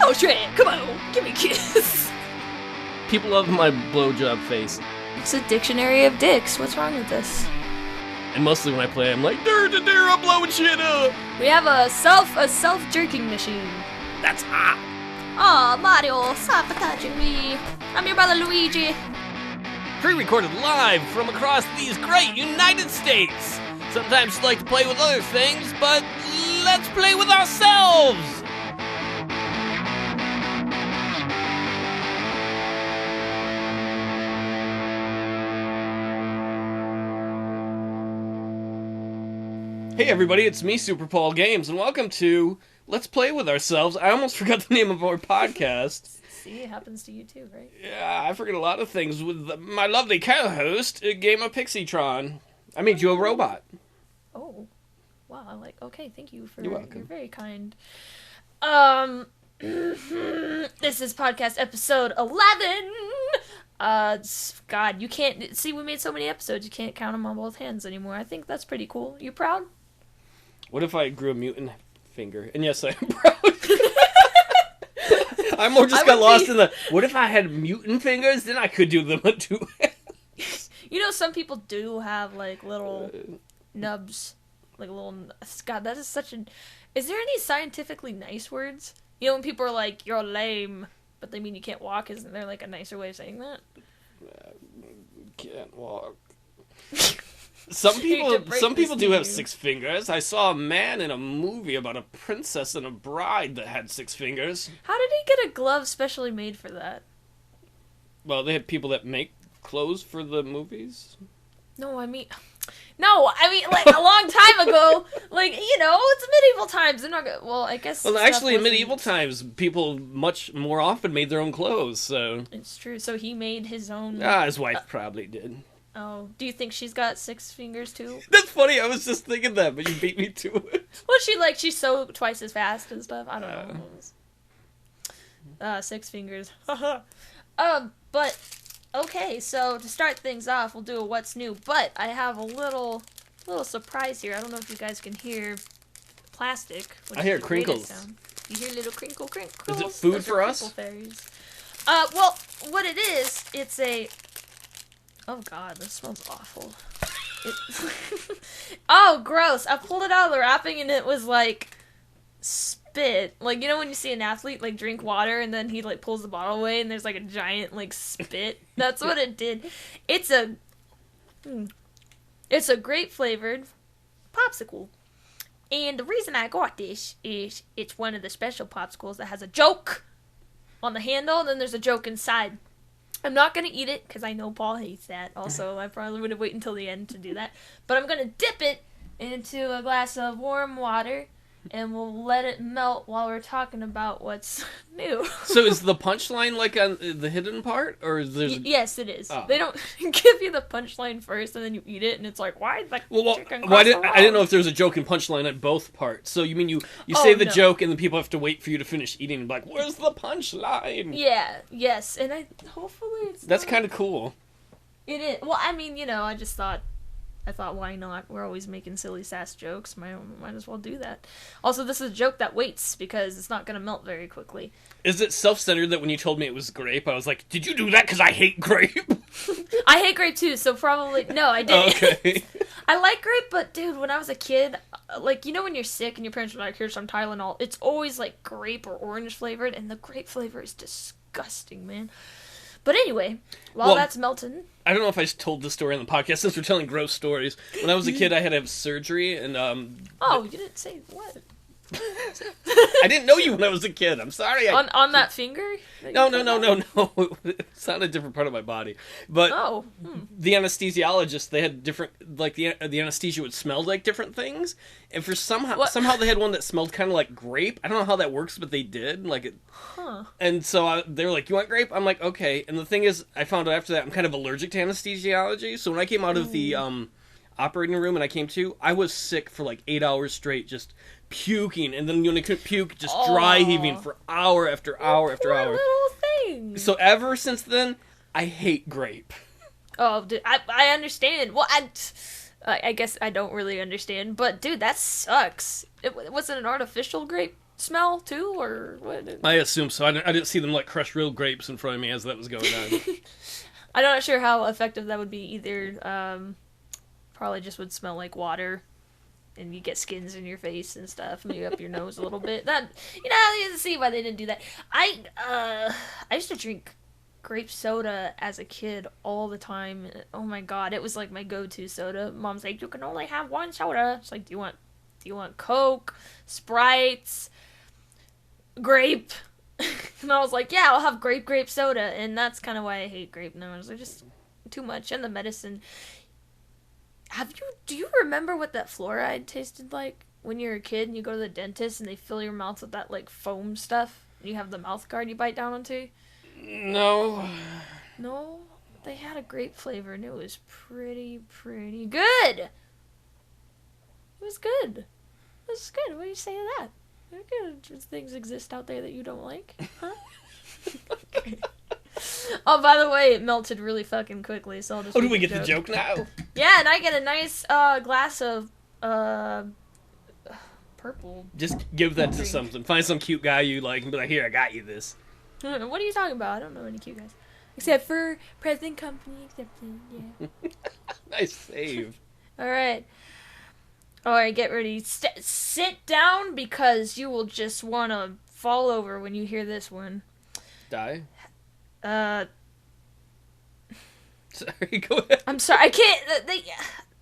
go, Shrek! Come on, give me a kiss. People love my blowjob face. It's a dictionary of dicks. What's wrong with this? And mostly when I play, I'm like, I'm blowing shit up. We have a self-jerking machine. That's hot. Aw, Mario, stop touching me. I'm your brother Luigi. Pre-recorded live from across these great United States. Sometimes you like to play with other things, but let's play with ourselves. Hey everybody, it's me, SuperPaulGames, and welcome to Let's Play With Ourselves. I almost forgot the name of our podcast. See, it happens to you too, right? Yeah, I forget a lot of things with my lovely co-host, Gamerpixie222. I made you a robot. Oh, wow, okay, thank you for... You're welcome. You're very kind. This is podcast episode 11! God, you can't... See, we made so many episodes, you can't count them on both hands anymore. I think that's pretty cool. You proud? What if I grew a mutant finger? And yes, I am proud. I more just got lost in the, what if I had mutant fingers? Then I could do them at two hands. You know, some people do have, like, little nubs. Like, little... God, that is such an... Is there any scientifically nice words? You know, when people are like, you're lame, but they mean you can't walk, isn't there, like, a nicer way of saying that? Can't walk. Some people do have 6 fingers. I saw a man in a movie about a princess and a bride that had 6 fingers. How did he get a glove specially made for that? Well, they had people that make clothes for the movies. No, I mean, like, a long time ago. Like, you know, it's medieval times. They're not gonna... Well, I guess... Well, actually, in medieval times, people much more often made their own clothes, so... It's true. So he made his own... his wife probably did. Oh, do you think she's got 6 fingers, too? That's funny, I was just thinking that, but you beat me to it. Well, she's so twice as fast and stuff. I don't know. 6 fingers. But... Okay, so to start things off, we'll do a what's new, but I have a little surprise here. I don't know if you guys can hear plastic. I hear crinkles. You hear little crinkles? Is it food for us? Fairies. Well, what it is, it's a... Oh god, this smells awful. Oh, gross. I pulled it out of the wrapping and it was like... spit. Like, you know when you see an athlete, like, drink water and then he, like, pulls the bottle away and there's, like, a giant, like, spit? That's what it did. It's a grape-flavored popsicle. And the reason I got this is it's one of the special popsicles that has a joke on the handle and then there's a joke inside. I'm not going to eat it because I know Paul hates that. Also, I probably would have waited until the end to do that. But I'm going to dip it into a glass of warm water and we'll let it melt while we're talking about what's new. So is the punchline like on the hidden part, or is there? Yes, it is. Oh. They don't give you the punchline first, and then you eat it, and it's like, why? Chicken I didn't know if there was a joke and punchline at both parts. So you mean you say the joke, and then people have to wait for you to finish eating, and be like, where's the punchline? Yeah. Yes, and hopefully it's. That's kind of cool. It is. Well, I mean, you know, I thought, why not? We're always making silly sass jokes. Might as well do that. Also, this is a joke that waits, because it's not going to melt very quickly. Is it self-centered that when you told me it was grape, I was like, did you do that because I hate grape? I hate grape too, so probably... No, I didn't. Okay. I like grape, but dude, when I was a kid, like, you know when you're sick and your parents are like, here's some Tylenol, it's always like grape or orange flavored, and the grape flavor is disgusting, man. But anyway, while that's melting... I don't know if I told this story on the podcast since we're telling gross stories. When I was a kid, I had to have surgery, and... Oh, you didn't say what? I didn't know you when I was a kid. I'm sorry. On that finger? No. It's not a different part of my body. But the anesthesiologist, they had different... Like, the anesthesia would smell like different things. And for somehow they had one that smelled kind of like grape. I don't know how that works, but they did. And so they were like, you want grape? I'm like, okay. And the thing is, I found out after that, I'm kind of allergic to anesthesiology. So when I came out of the operating room and I came to, I was sick for like 8 hours straight, just puking. And then when I couldn't puke, just dry heaving for hour after hour after hour. Little thing. So ever since then, I hate grape. Oh, dude, I understand. Well, I guess I don't really understand, but dude, that sucks. Was it an artificial grape? smell too, or what? I assume so. I didn't see them like crush real grapes in front of me as that was going on. I'm not sure how effective that would be either. Probably just would smell like water, and you get skins in your face and stuff, maybe up your nose a little bit. That, you can see why they didn't do that. I used to drink grape soda as a kid all the time. Oh my god, it was like my go-to soda. Mom's like, you can only have one soda. It's like, do you want Coke, Sprites, grape? And I was like, yeah, I'll have grape soda. And that's kind of why I hate grape now. I was like, just too much. And the medicine. Do you remember what that fluoride tasted like when you were a kid and you go to the dentist and they fill your mouth with that like foam stuff and you have the mouth guard you bite down onto? No. No? They had a grape flavor and it was pretty good. It was good. It was good. What do you say to that? Good things exist out there that you don't like, huh? Okay. Oh, by the way, it melted really fucking quickly, so I'll just... Oh, do we get the joke now? Yeah, and I get a nice glass of purple. Just give that to something. Find some cute guy you like and be like, here, I got you this. What are you talking about? I don't know any cute guys. Except for present company accepted, yeah. Nice save. Alright, get ready. Sit down because you will just want to fall over when you hear this one. Die? Sorry, go ahead. I'm sorry, I can't...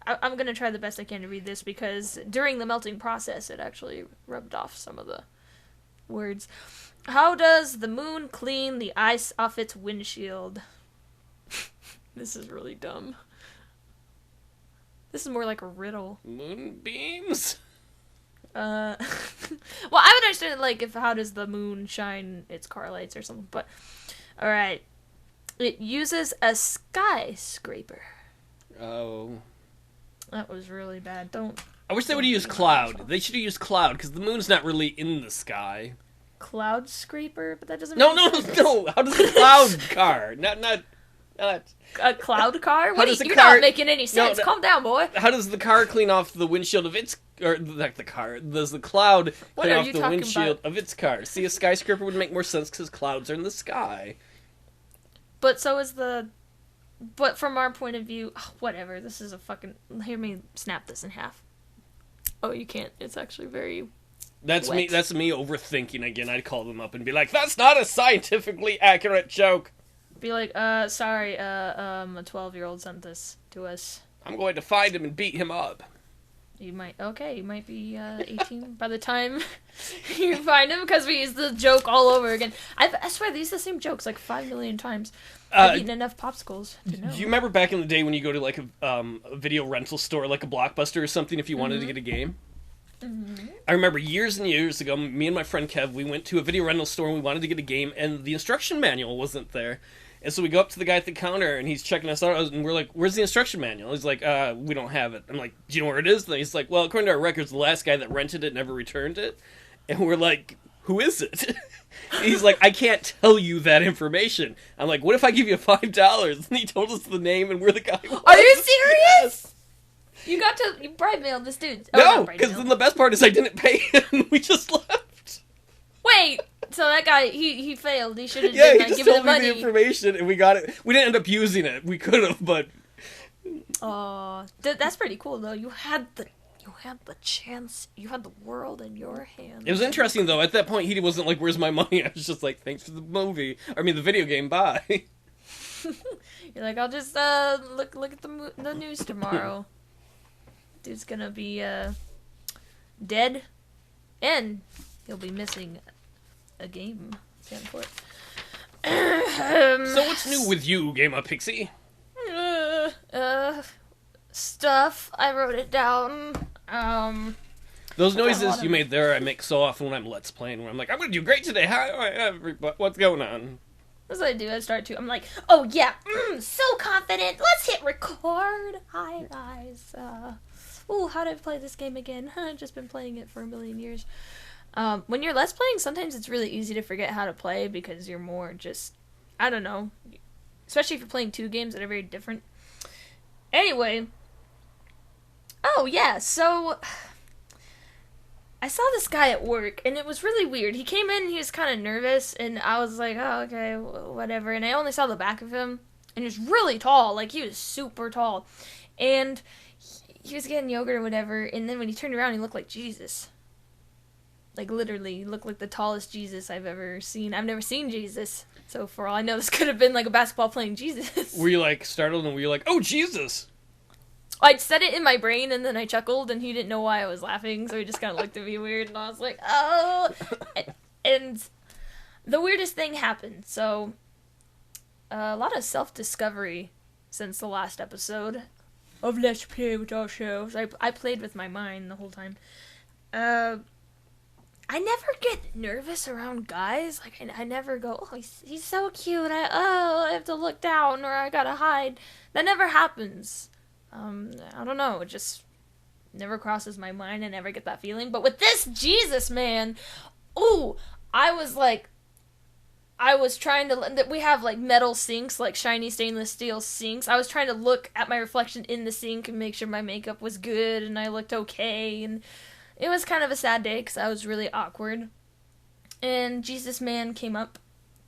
I'm gonna try the best I can to read this because during the melting process it actually rubbed off some of the words. How does the moon clean the ice off its windshield? This is really dumb. This is more like a riddle. Moonbeams? Well, I would understand, like, how does the moon shine its car lights or something, but... Alright. It uses a skyscraper. Oh. That was really bad. I wish they would have used cloud. They should have used cloud, because the moon's not really in the sky. Cloud scraper? But that doesn't No. How does a cloud car? Not... A cloud car? You're car... not making any sense. Calm down, boy. How does the car clean off the windshield of its... Or, like the car. Does the cloud clean off the windshield of its car? See, a skyscraper would make more sense because clouds are in the sky. But so is the... But from our point of view... whatever. This is a fucking... Hear me snap this in half. Oh, you can't. It's actually very... That's wet. me. That's me overthinking again. I'd call them up and be like, "That's not a scientifically accurate joke." Be like, sorry, a 12-year-old sent this to us. I'm going to find him and beat him up. You might be 18 by the time you find him, because we use the joke all over again. I swear, they use the same jokes like 5 million times. I've eaten enough popsicles to know. Do you remember back in the day when you go to like a video rental store, like a Blockbuster or something, if you wanted to get a game? Mm-hmm. I remember years and years ago, me and my friend Kev, we went to a video rental store and we wanted to get a game, and the instruction manual wasn't there. And so we go up to the guy at the counter, and he's checking us out, and we're like, "Where's the instruction manual?" He's like, "We don't have it." I'm like, "Do you know where it is?" And he's like, "Well, according to our records, the last guy that rented it never returned it." And we're like, "Who is it?" He's like, "I can't tell you that information." I'm like, "What if I give you $5?" And he told us the name and where the guy was. Are you serious? You bribe-mailed this dude. No, because then the best part is I didn't pay him. We just left. Wait, so that guy, he failed. He should have he just told me the information, and we got it. We didn't end up using it. We could have, but... Oh, that's pretty cool, though. You had the chance. You had the world in your hands. It was interesting, though. At that point, he wasn't like, "Where's my money?" I was just like, "Thanks for the the video game, bye." You're like, "I'll just look at the news tomorrow." Dude's gonna be dead, and he'll be missing a game. For it. So what's new with you, Gamerpixie? Stuff. I wrote it down. Those noises you made there, I make so often when I'm Let's Playing, where I'm like, "I'm gonna do great today. Hi, everybody. What's going on?" That's what I do. I start to. I'm like, "Oh yeah, so confident. Let's hit record. Hi guys. Ooh, how do I play this game again? I've just been playing it for a million years." When you're Let's Playing, sometimes it's really easy to forget how to play because you're more just, I don't know. Especially if you're playing two games that are very different. Anyway. Oh, yeah, so... I saw this guy at work, and it was really weird. He came in, he was kind of nervous, and I was like, oh, okay, whatever. And I only saw the back of him, and he was really tall. Like, he was super tall. And he was getting yogurt or whatever, and then when he turned around, he looked like Jesus. Like, literally, he looked like the tallest Jesus I've ever seen. I've never seen Jesus, so for all I know, this could have been, like, a basketball playing Jesus. Were you, like, startled, and were you like, oh, Jesus? I'd said it in my brain, and then I chuckled, and he didn't know why I was laughing, so he just kind of looked at me weird, and I was like, oh! And the weirdest thing happened. So, a lot of self-discovery since the last episode of Let's Play with Our Shows. I played with my mind the whole time. I never get nervous around guys. Like, I never go, oh, he's so cute, I have to look down, or I gotta hide. That never happens. I don't know, it just never crosses my mind. I never get that feeling. But with this Jesus man, ooh, I was trying to, we have like metal sinks, like shiny stainless steel sinks. I was trying to look at my reflection in the sink and make sure my makeup was good and I looked okay. And it was kind of a sad day because I was really awkward. And Jesus man came up.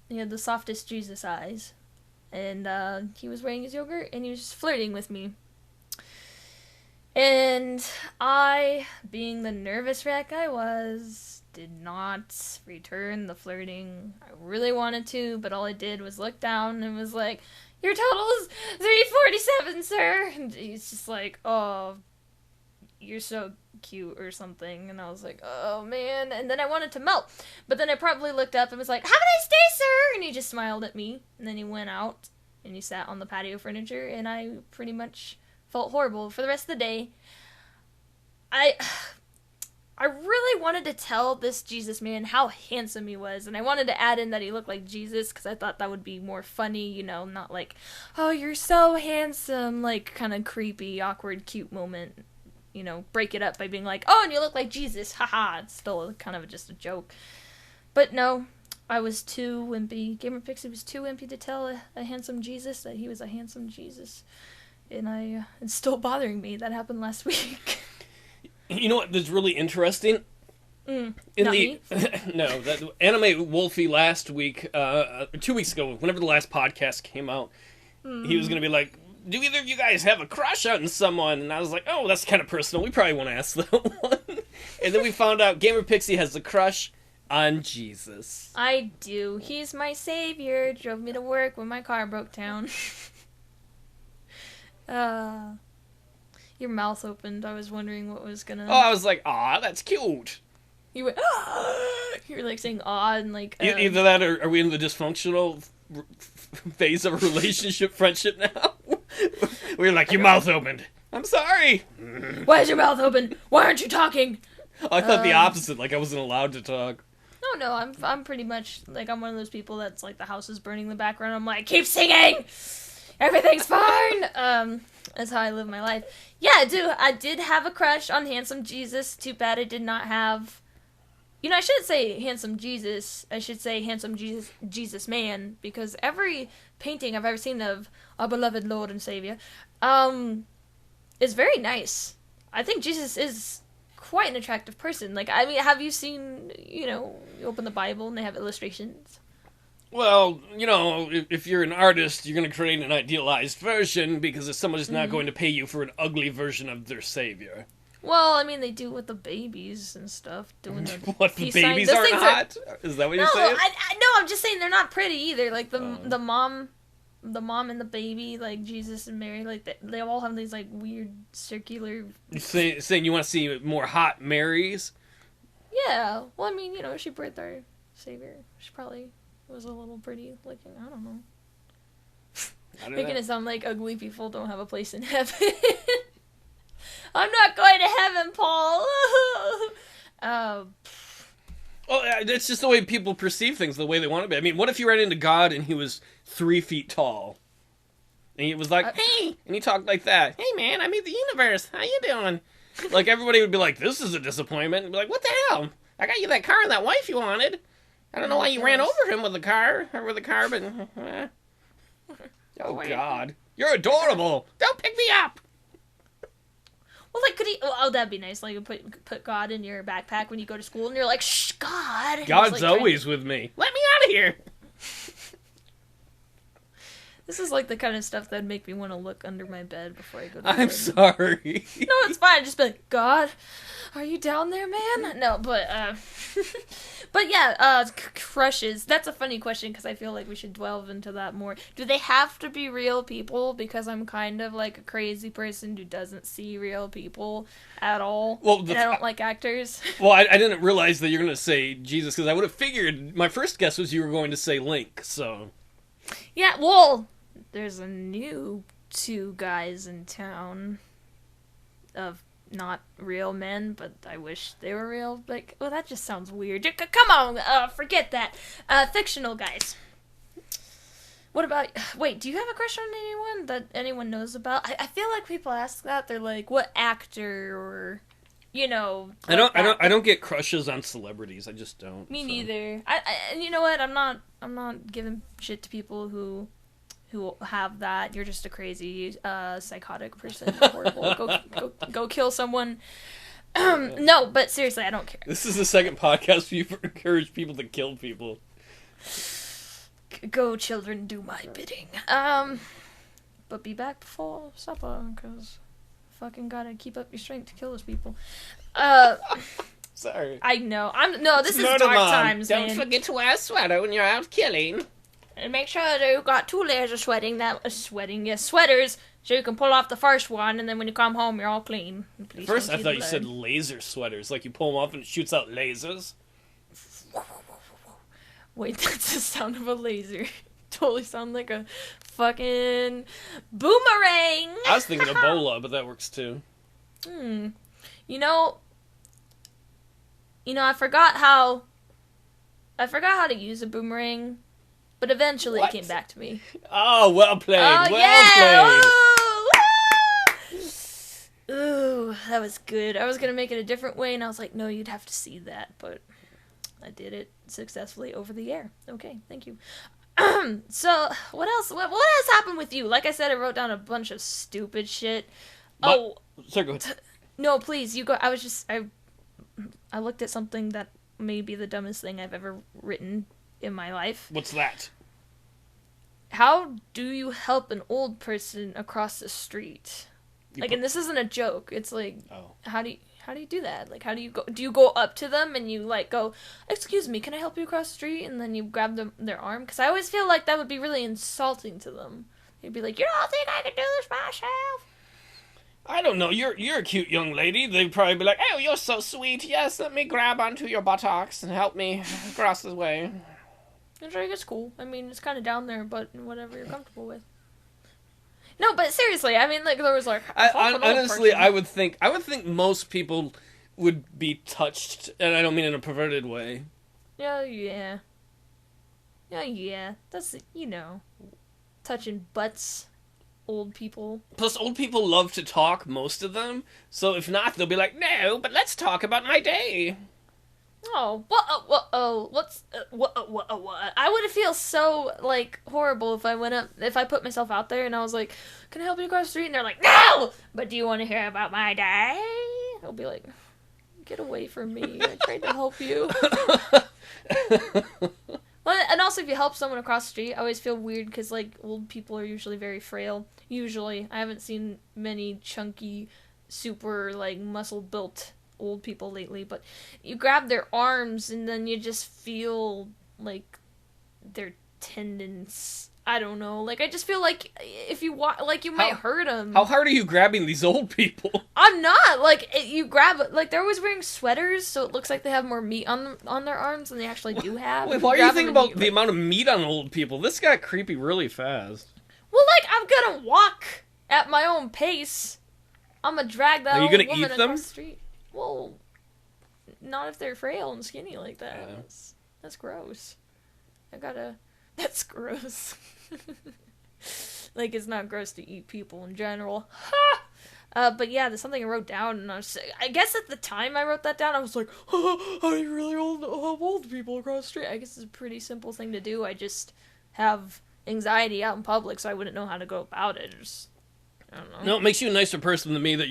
He had the softest Jesus eyes. And he was wearing his yogurt and he was just flirting with me. And I, being the nervous wreck I was, did not return the flirting. I really wanted to, but all I did was look down and was like, your total is 347, sir. And he's just like, oh, you're so cute or something. And I was like, oh, man. And then I wanted to melt. But then I probably looked up and was like, have a nice day, sir. And he just smiled at me. And then he went out and he sat on the patio furniture. And I pretty much felt horrible for the rest of the day. I really wanted to tell this Jesus man how handsome he was, and I wanted to add in that he looked like Jesus, because I thought that would be more funny, you know, not like, oh, you're so handsome, like, kind of creepy, awkward, cute moment, you know, break it up by being like, oh, and you look like Jesus, haha, it's still kind of just a joke. But no, I was too wimpy. Gamerpixie was too wimpy to tell a handsome Jesus that he was a handsome Jesus. And it's still bothering me. That happened last week. You know what was really interesting? Not me? No, that Anime Wolfie last week, 2 weeks ago, whenever the last podcast came out, he was going to be like, do either of you guys have a crush on someone? And I was like, oh, that's kind of personal. We probably won't ask that one. And then we found out Gamerpixie has a crush on Jesus. I do. He's my savior. Drove me to work when my car broke down. Your mouth opened. I was wondering what was gonna... Oh, I was like, aw, that's cute. You went, ah! You were like saying aw and like... Either that or are we in the dysfunctional phase of a relationship friendship now? We're like, your mouth opened. I'm sorry. Why is your mouth open? Why aren't you talking? Oh, I thought the opposite, like I wasn't allowed to talk. No, I'm pretty much, like, I'm one of those people that's like the house is burning in the background. I'm like, keep singing! Everything's fine! That's how I live my life. Yeah, I did have a crush on Handsome Jesus. Too bad I did not have... You know, I shouldn't say Handsome Jesus. I should say Handsome Jesus Man, because every painting I've ever seen of our beloved Lord and Savior is very nice. I think Jesus is quite an attractive person. Like, I mean, have you seen, you know, you open the Bible and they have illustrations? Well, you know, if you're an artist, you're going to create an idealized version, because if someone's not going to pay you for an ugly version of their savior. Well, I mean, they do with the babies and stuff. Doing the what, the babies aren't hot? Is that what you're saying? No, I'm just saying they're not pretty either. Like, the mom and the baby, like, Jesus and Mary, like, they all have these, like, weird circular... You're saying you want to see more hot Marys? Yeah. Well, I mean, you know, she birthed our savior. She probably... was a little pretty looking. I don't know. Making it sound like ugly people don't have a place in heaven. I'm not going to heaven, Paul. Well, it's just the way people perceive things, the way they want to be. I mean, what if you ran into God and he was 3 feet tall? And he was like, hey! And he talked like that. Hey, man, I made the universe. How you doing? Like, everybody would be like, this is a disappointment. And be like, what the hell? I got you that car and that wife you wanted. I don't know why you ran over him with the car, but... Oh, God. You're adorable. Don't pick me up. Well, like, could he? Oh, that'd be nice. Like, you put God in your backpack when you go to school, and you're like, "Shh, God." God's always with me. Let me out of here. This is like the kind of stuff that'd make me want to look under my bed before I go to bed. I'm sorry. No, it's fine. Just be like, God, are you down there, man? No, but but yeah, crushes. That's a funny question because I feel like we should delve into that more. Do they have to be real people? Because I'm kind of like a crazy person who doesn't see real people at all. Well, and I don't like actors. Well, I didn't realize that you're going to say Jesus because I would have figured. My first guess was you were going to say Link. So. Yeah. Well. There's a new 2 guys in town of not real men, but I wish they were real. Like, well, that just sounds weird. Come on, forget that. Fictional guys. What about... Wait, do you have a crush on anyone that anyone knows about? I feel like people ask that. They're like, what actor or... You know, like I don't get crushes on celebrities. I just don't. Me neither. And you know what? I'm not giving shit to people who have that. You're just a crazy, psychotic person. Horrible. Go kill someone. No, but seriously, I don't care. This is the second podcast where you encourage people to kill people. Go, children, do my bidding. But be back before supper, because fucking gotta keep up your strength to kill those people. Sorry. I know. This is dark times, man. Don't forget to wear a sweater when you're out killing. And make sure that you've got 2 layers of sweaters, so you can pull off the first one, and then when you come home, you're all clean. First, I thought you said laser sweaters, like you pull them off and it shoots out lasers. Wait, that's the sound of a laser. Totally sound like a fucking boomerang. I was thinking Ebola, but that works too. You know, I forgot how to use a boomerang. But eventually it came back to me. Oh, well played. Oh, well played. Ooh, that was good. I was going to make it a different way, and I was like, no, you'd have to see that. But I did it successfully over the air. Okay, thank you. So, what else? What has happened with you? Like I said, I wrote down a bunch of stupid shit. Sorry, go ahead. No, please, you go. I looked at something that may be the dumbest thing I've ever written in my life. What's that? How do you help an old person across the street? And this isn't a joke. It's like, how do you do that? Like, how do you go? Do you go up to them and you like go, "Excuse me, can I help you across the street?" And then you grab their arm? Because I always feel like that would be really insulting to them. You'd be like, "You don't think I can do this myself?" I don't know. You're a cute young lady. They'd probably be like, "Oh, you're so sweet. Yes, let me grab onto your buttocks and help me across the way." It's cool. I mean, it's kind of down there, but whatever you're comfortable with. No, but seriously, I mean, like there was like. Honestly, I would think most people would be touched, and I don't mean in a perverted way. Yeah. That's touching butts, old people. Plus, old people love to talk, most of them. So if not, they'll be like, "No, but let's talk about my day." Oh, I would feel so, like, horrible if I put myself out there and I was like, "Can I help you across the street?" And they're like, "No! But do you want to hear about my day?" I'll be like, "Get away from me. I tried to help you." Well, and also, if you help someone across the street, I always feel weird because, like, old people are usually very frail. Usually. I haven't seen many chunky, super, like, muscle-built old people lately, but you grab their arms and then you just feel like their tendons. I don't know. Like, I just feel like if you like you might hurt them. How hard are you grabbing these old people? I'm not. Like, you grab, like, they're always wearing sweaters, so it looks like they have more meat on their arms than they actually do have. Wait, why are you thinking about the amount of meat on old people? This got creepy really fast. Well, like, I'm gonna walk at my own pace. I'm gonna drag that old woman across the street. Well, not if they're frail and skinny like that. Yeah. That's gross. That's gross. Like, it's not gross to eat people in general. But yeah, there's something I wrote down, and I guess at the time I wrote that down, I was like, how do you really help old people across the street? I guess it's a pretty simple thing to do. I just have anxiety out in public, so I wouldn't know how to go about it. I don't know. No, it makes you a nicer person than me that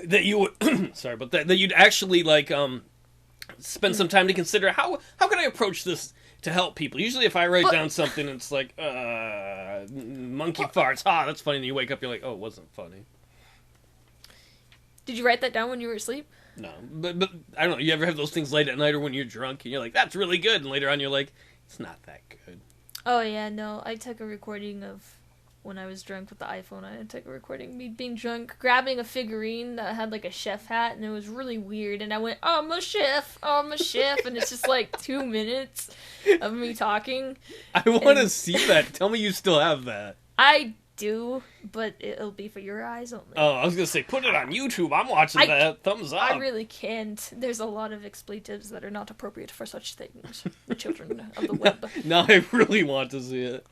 that you would sorry, but that you'd actually like spend some time to consider how can I approach this to help people. Usually if I write down something it's like monkey farts, that's funny, and you wake up you're like, oh, it wasn't funny. Did you write that down when you were asleep? No, but I don't know, you ever have those things late at night or when you're drunk and you're like, that's really good, and later on you're like, it's not that good. Oh yeah, no, I took a recording of when I was drunk with the iPhone. I took a recording of me being drunk, grabbing a figurine that had like a chef hat, and it was really weird, and I went, I'm a chef, and it's just like 2 minutes of me talking. I want to see that. Tell me you still have that. I do, but it'll be for your eyes only. Oh, I was gonna say, put it on YouTube. I'm watching that. Thumbs up. I really can't. There's a lot of expletives that are not appropriate for such things. The children of the web. Now I really want to see it.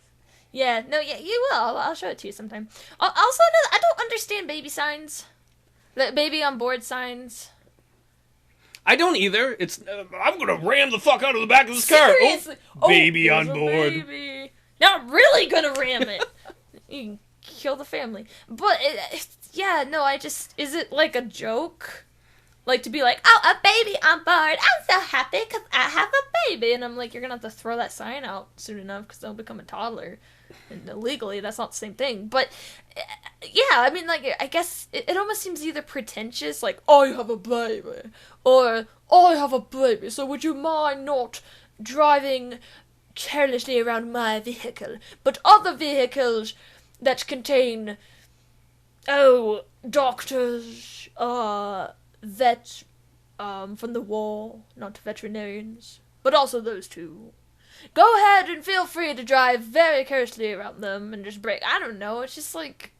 Yeah, no, yeah, you will. I'll show it to you sometime. Also, I don't understand baby signs. The baby on board signs. I don't either. It's I'm gonna ram the fuck out of the back of this car. Seriously? Baby on board. Baby. Now I'm really gonna ram it. You can kill the family. But, yeah, no, is it like a joke? Like, to be like, oh, a baby on board. I'm so happy because I have a baby. And I'm like, you're going to have to throw that sign out soon enough because they'll become a toddler. And legally, that's not the same thing. But, yeah, I mean, like, I guess it almost seems either pretentious, like, I have a baby. Or, I have a baby, so would you mind not driving carelessly around my vehicle? But other vehicles that contain, doctors, vets, from the war, not veterinarians, but also those two. Go ahead and feel free to drive very carelessly around them and just brake. I don't know, it's just like,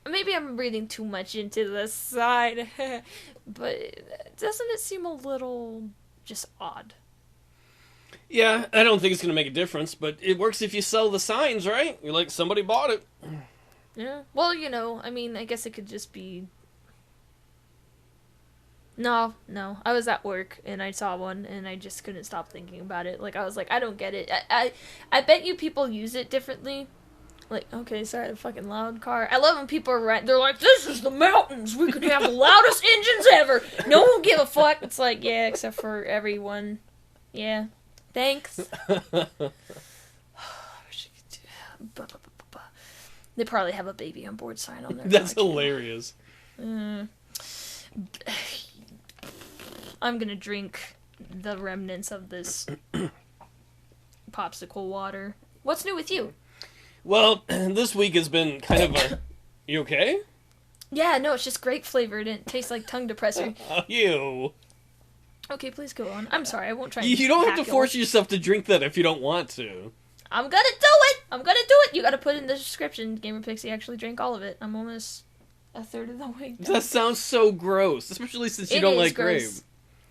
maybe I'm reading too much into this side, but doesn't it seem a little just odd? Yeah, I don't think it's going to make a difference, but it works if you sell the signs, right? You're like, somebody bought it. Yeah, well, I mean, I guess it could just be... No, I was at work, and I saw one, and I just couldn't stop thinking about it. Like, I was like, I don't get it. I bet you people use it differently. Like, okay, sorry, the fucking loud car. I love when people are they're like, this is the mountains! We could have the loudest engines ever! No one will give a fuck! It's like, yeah, except for everyone. Yeah. Thanks. They probably have a baby on board sign on there. That's hilarious. I'm gonna drink the remnants of this popsicle water. What's new with you? Well, this week has been kind of a... You okay? Yeah, no, it's just grape flavored and it tastes like tongue depressor. Ew. Okay, please go on. I'm sorry, I won't try. You don't have to force yourself to drink that if you don't want to. I'm gonna do it! You gotta put in the description. Gamerpixie actually drank all of it. I'm almost a third of the way done. That sounds so gross, especially since you don't like grape.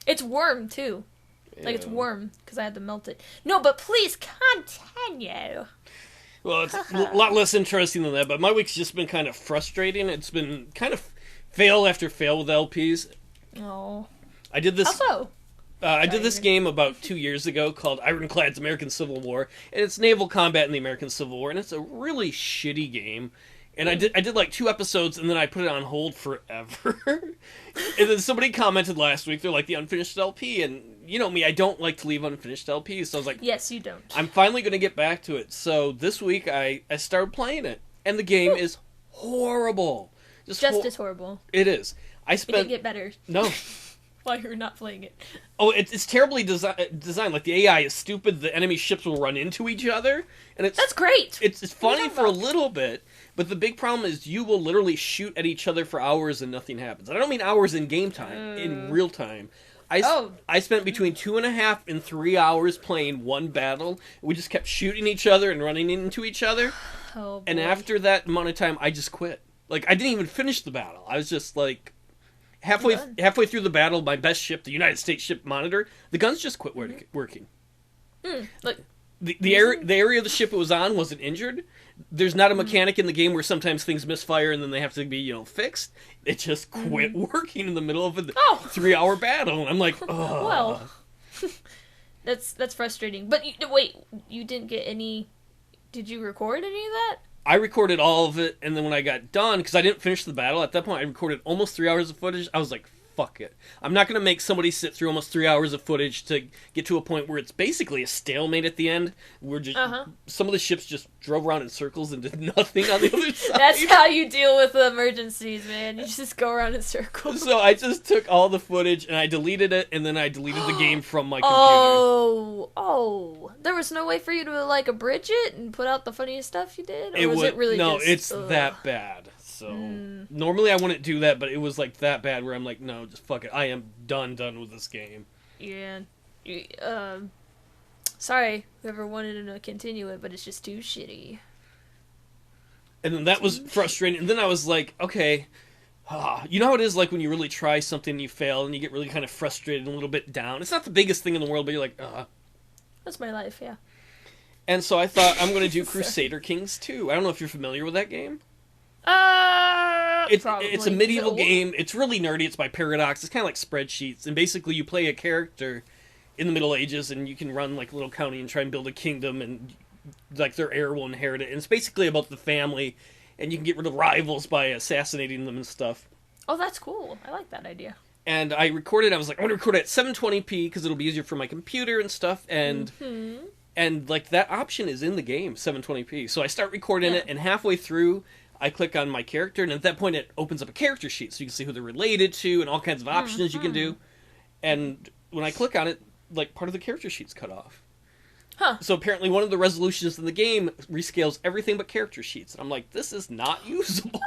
It's worm, too. Ew. Like, it's worm, because I had to melt it. No, but please continue. Well, it's a lot less interesting than that, but my week's just been kind of frustrating. It's been kind of fail after fail with LPs. Oh. I did this... How so? I did this game about 2 years ago called Ironclad's American Civil War, and it's naval combat in the American Civil War, and it's a really shitty game. And I did like 2 episodes, and then I put it on hold forever. And then somebody commented last week, they're like, the unfinished LP, and you know me, I don't like to leave unfinished LPs, so I was like... Yes, you don't. I'm finally going to get back to it. So this week, I started playing it, and the game is horrible. Just as horrible. It is. It didn't get better. No. While you're not playing it. Oh, it's terribly designed. Like, the AI is stupid, the enemy ships will run into each other, and That's great! It's funny for a little bit, but the big problem is you will literally shoot at each other for hours and nothing happens. And I don't mean hours in game time, in real time. I spent between 2.5 and 3 hours playing one battle. We just kept shooting each other and running into each other. Oh, boy. And after that amount of time, I just quit. Like, I didn't even finish the battle. I was just like... Halfway through the battle, my best ship, the United States ship Monitor, the guns just quit working. Like the area of the ship it was on wasn't injured. There's not a mechanic in the game where sometimes things misfire and then they have to be fixed. It just quit working in the middle of a 3-hour battle, and I'm like, oh. Well, that's frustrating. But wait, you didn't get any? Did you record any of that? I recorded all of it, and then when I got done, because I didn't finish the battle, at that point I recorded almost 3 hours of footage. I was like, fuck it. I'm not going to make somebody sit through almost 3 hours of footage to get to a point where it's basically a stalemate at the end. We're just some of the ships just drove around in circles and did nothing on the other side. That's how you deal with emergencies, man. You just go around in circles. So I just took all the footage and I deleted it, and then I deleted the game from my computer. Oh, there was no way for you to like abridge it and put out the funniest stuff you did, or was it really? No, just, it's that bad. So normally I wouldn't do that, but it was like that bad where I'm like, no, just fuck it. I am done with this game. Yeah. Sorry, whoever wanted to continue it, but it's just too shitty. And then that was frustrating. And then I was like, okay, you know how it is like when you really try something and you fail and you get really kind of frustrated and a little bit down. It's not the biggest thing in the world, but you're like, That's my life, yeah. And so I thought I'm going to do Crusader Kings 2. I don't know if you're familiar with that game. It's a medieval game. It's really nerdy. It's by Paradox. It's kind of like spreadsheets. And basically you play a character in the Middle Ages and you can run like a little county and try and build a kingdom and like their heir will inherit it. And it's basically about the family and you can get rid of rivals by assassinating them and stuff. Oh, that's cool. I like that idea. And I recorded, I was like, I'm going to record it at 720p because it'll be easier for my computer and stuff. And and like that option is in the game, 720p. So I start recording it and halfway through I click on my character, and at that point it opens up a character sheet, so you can see who they're related to, and all kinds of options you can do. And when I click on it, like, part of the character sheet's cut off. So apparently one of the resolutions in the game rescales everything but character sheets. And I'm like, this is not usable.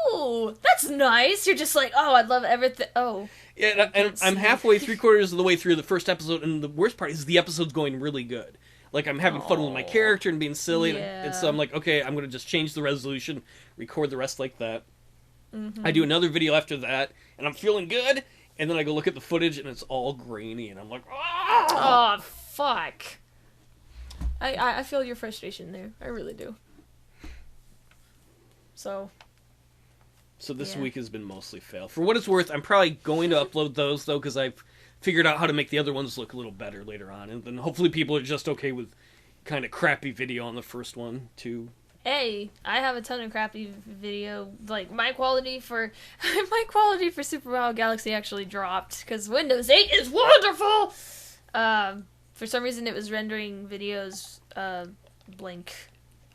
Oh, that's nice. You're just like, oh, I'd love everything. Oh. Yeah, and I'm halfway, 3/4 of the way through the first episode, and the worst part is the episode's going really good. Like, I'm having fun with my character and being silly, and so I'm like, okay, I'm going to just change the resolution, record the rest like that. I do another video after that, and I'm feeling good, and then I go look at the footage, and it's all grainy, and I'm like, oh, fuck. I feel your frustration there. I really do. So this week has been mostly fail. For what it's worth, I'm probably going to upload those, though, because I've figured out how to make the other ones look a little better later on. And then hopefully people are just okay with kind of crappy video on the first one, too. Hey, I have a ton of crappy video. Like, my quality for SuperPaulGames actually dropped, because Windows 8 is wonderful! For some reason it was rendering videos blank.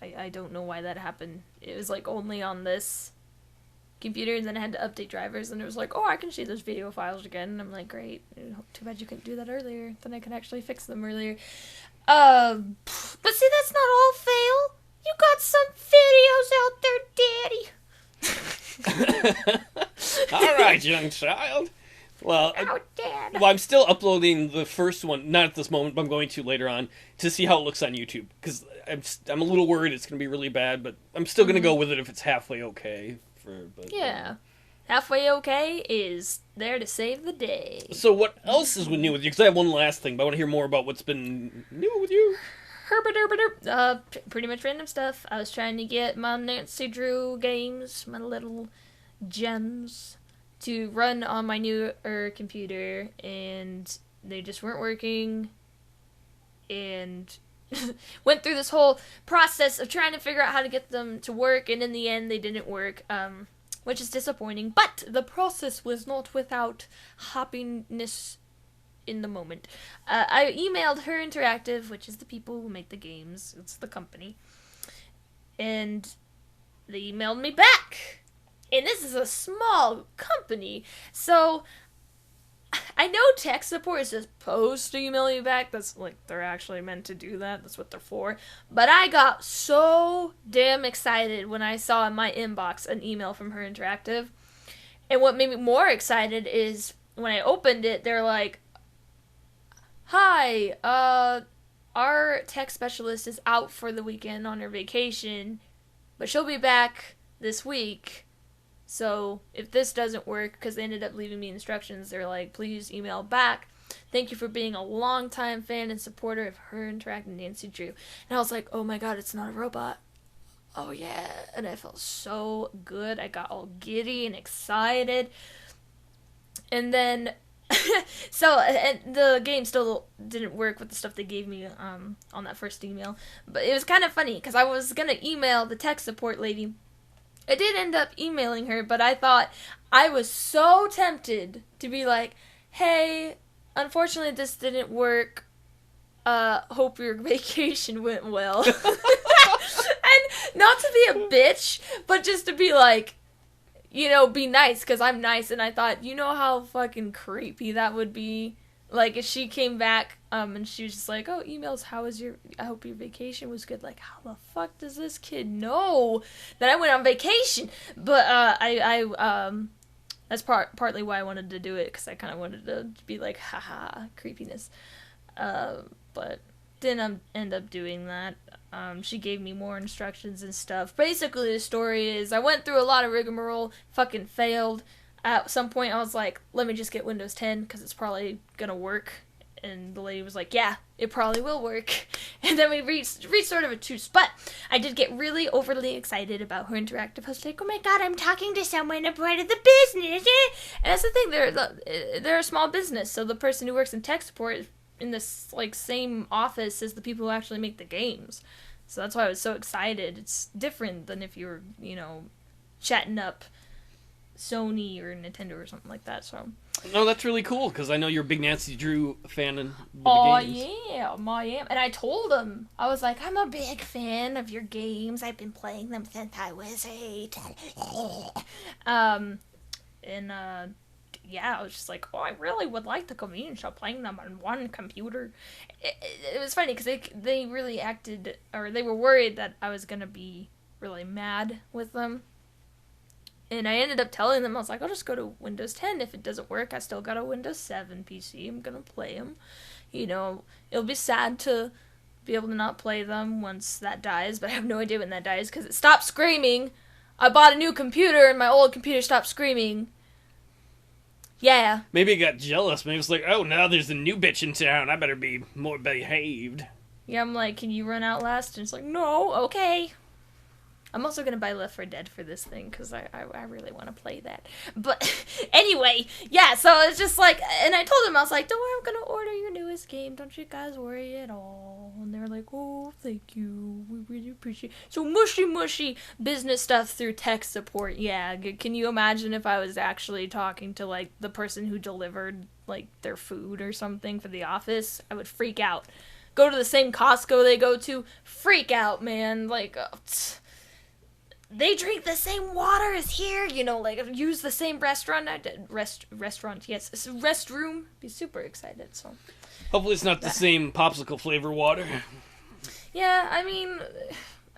I don't know why that happened. It was, like, only on this computer, and then I had to update drivers, and it was like, oh, I can see those video files again, and I'm like, great. Too bad you couldn't do that earlier. Then I could actually fix them earlier. But see, that's not all fail. You got some videos out there, Daddy. All right, young child. Well, Dad. I'm still uploading the first one, not at this moment, but I'm going to later on, to see how it looks on YouTube, because I'm a little worried it's going to be really bad, but I'm still going to go with it if it's halfway okay. Halfway okay is there to save the day. So what else is new with you? Because I have one last thing, but I want to hear more about what's been new with you. Pretty much random stuff. I was trying to get my Nancy Drew games, my little gems, to run on my newer computer, and they just weren't working. And went through this whole process of trying to figure out how to get them to work, and in the end they didn't work, which is disappointing, but the process was not without happiness in the moment. I emailed Her Interactive, which is the people who make the games, it's the company, and they emailed me back, and this is a small company, so I know tech support is supposed to email you back. That's, like, they're actually meant to do that. That's what they're for. But I got so damn excited when I saw in my inbox an email from Her Interactive. And what made me more excited is when I opened it, they're like, hi, our tech specialist is out for the weekend on her vacation, but she'll be back this week. So if this doesn't work, because they ended up leaving me instructions, they're like, please email back. Thank you for being a longtime fan and supporter of Her Interactive and Nancy Drew. And I was like, oh my god, it's not a robot. Oh yeah. And I felt so good. I got all giddy and excited. And then So and the game still didn't work with the stuff they gave me on that first email. But it was kind of funny because I was gonna email the tech support lady. I did end up emailing her, but I thought I was so tempted to be like, "Hey, unfortunately this didn't work. Hope your vacation went well." And not to be a bitch, but just to be like, you know, be nice, because I'm nice, and I thought, you know how fucking creepy that would be? Like, if she came back, and she was just like, oh, emails, I hope your vacation was good. Like, how the fuck does this kid know that I went on vacation? But, that's partly why I wanted to do it, because I kind of wanted to be like, haha, creepiness. But didn't end up doing that. She gave me more instructions and stuff. Basically, the story is I went through a lot of rigmarole, fucking failed. At some point, I was like, let me just get Windows 10, because it's probably gonna work. And the lady was like, yeah, it probably will work. And then we reached sort of a truce. But I did get really overly excited about her interactive host. Like, oh my god, I'm talking to someone, a part of the business. And that's the thing, they're a small business, so the person who works in tech support is in this like same office as the people who actually make the games. So that's why I was so excited. It's different than if you were, you know, chatting up Sony or Nintendo or something like that. So no, that's really cool, because I know you're a big Nancy Drew fan of the games. Yeah, I am. And I told him, I was like, I'm a big fan of your games. I've been playing them since I was 8. Yeah, I was just like, oh, I really would like the convenience of playing them on one computer. It was funny because they really acted, or they were worried that I was going to be really mad with them. And I ended up telling them, I was like, I'll just go to Windows 10. If it doesn't work, I still got a Windows 7 PC. I'm going to play them. You know, it'll be sad to be able to not play them once that dies, but I have no idea when that dies because it stopped screaming. I bought a new computer and my old computer stopped screaming. Yeah. Maybe it got jealous. Maybe it's like, oh, now there's a new bitch in town. I better be more behaved. Yeah, I'm like, can you run Outlast? And it's like, no, okay. I'm also going to buy Left 4 Dead for this thing, because I really want to play that. But, anyway, yeah, so it's just like, and I told them, I was like, don't worry, I'm going to order your newest game. Don't you guys worry at all. And they were like, oh, thank you. We really appreciate it. So, mushy business stuff through tech support. Yeah, can you imagine if I was actually talking to, like, the person who delivered, like, their food or something for the office? I would freak out. Go to the same Costco they go to, freak out, man. Like, they drink the same water as here, you know, like, use the same restaurant. Restaurant, yes. Restroom. Be super excited, so. Hopefully it's not the same popsicle flavor water. Yeah, I mean,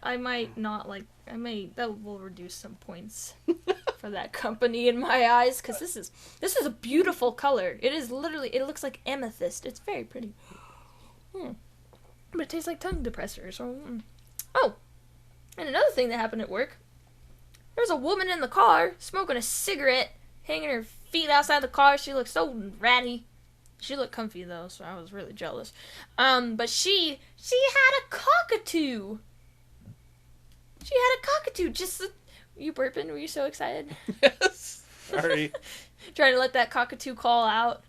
I might not, like, that will reduce some points for that company in my eyes, because this is a beautiful color. It is literally, it looks like amethyst. It's very pretty. But it tastes like tongue depressor, so. Oh, and another thing that happened at work. There's a woman in the car smoking a cigarette, hanging her feet outside the car. She looked so ratty. She looked comfy though, so I was really jealous. But she had a cockatoo. She had a cockatoo. You burping? Were you so excited? Yes. Sorry. Trying to let that cockatoo call out.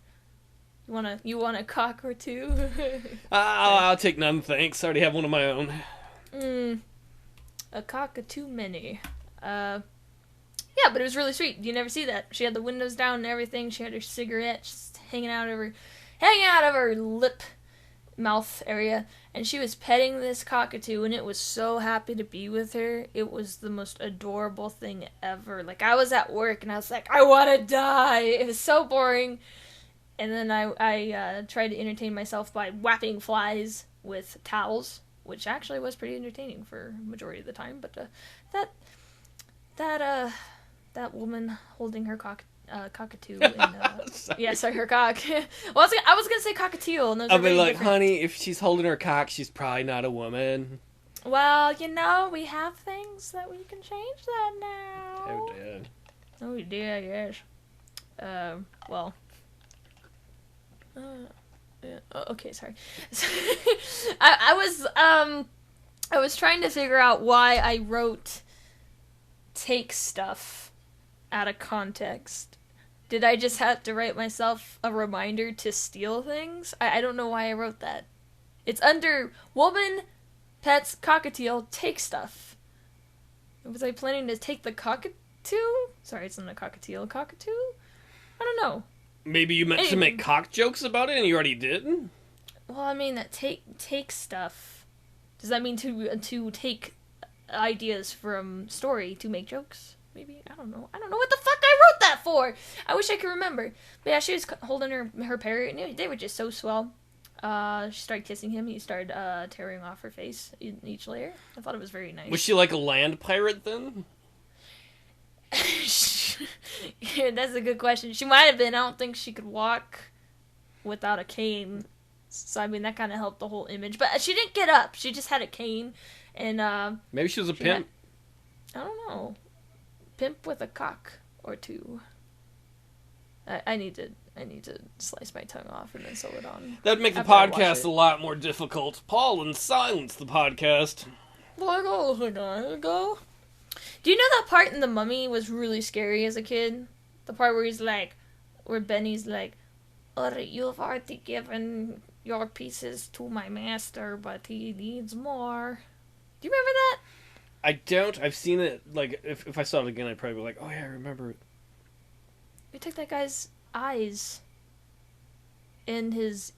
You want a cock or two? I'll take none, thanks. I already have one of my own. A cockatoo mini. Yeah, but it was really sweet. You never see that. She had the windows down and everything. She had her cigarette just hanging out of her lip mouth area, and she was petting this cockatoo, and it was so happy to be with her. It was the most adorable thing ever. Like, I was at work and I was like, I want to die. It was so boring. And then I tried to entertain myself by whapping flies with towels, which actually was pretty entertaining for a majority of the time. But that woman holding her cockatoo. Her cock. Well, I was gonna say cockatiel. And I'll be like, different. Honey, if she's holding her cock, she's probably not a woman. Well, you know, we have things that we can change that now. Oh, did. Oh, we did, yes. Well. Yeah. Oh, okay, sorry. I was trying to figure out why I wrote take stuff out of context. Did I just have to write myself a reminder to steal things? I don't know why I wrote that. It's under woman, pets, cockatiel, take stuff. Was I planning to take the cockatoo? Sorry, it's not a cockatiel. Cockatoo? I don't know. Maybe you meant to make cock jokes about it and you already did? Well, I mean, that take stuff. Does that mean to take ideas from story to make jokes? Maybe? I don't know. I don't know what the fuck I wrote that for! I wish I could remember. But yeah, she was holding her parrot, and they were just so swell. She started kissing him. He started tearing off her face in each layer. I thought it was very nice. Was she like a land pirate then? Yeah, that's a good question. She might have been. I don't think she could walk without a cane. So, I mean, that kind of helped the whole image. But she didn't get up. She just had a cane. And maybe she was a pimp. I don't know. Pimp with a cock or two. I need to slice my tongue off and then sew it on. That'd make the podcast a lot more difficult. Paul, and silence the podcast. Like all the guys go. Do you know that part in The Mummy was really scary as a kid? The part where Benny's like, you've already given your pieces to my master, but he needs more. Do you remember that? I don't. I've seen it, like, if I saw it again, I'd probably be like, oh yeah, I remember it. We took that guy's eyes and his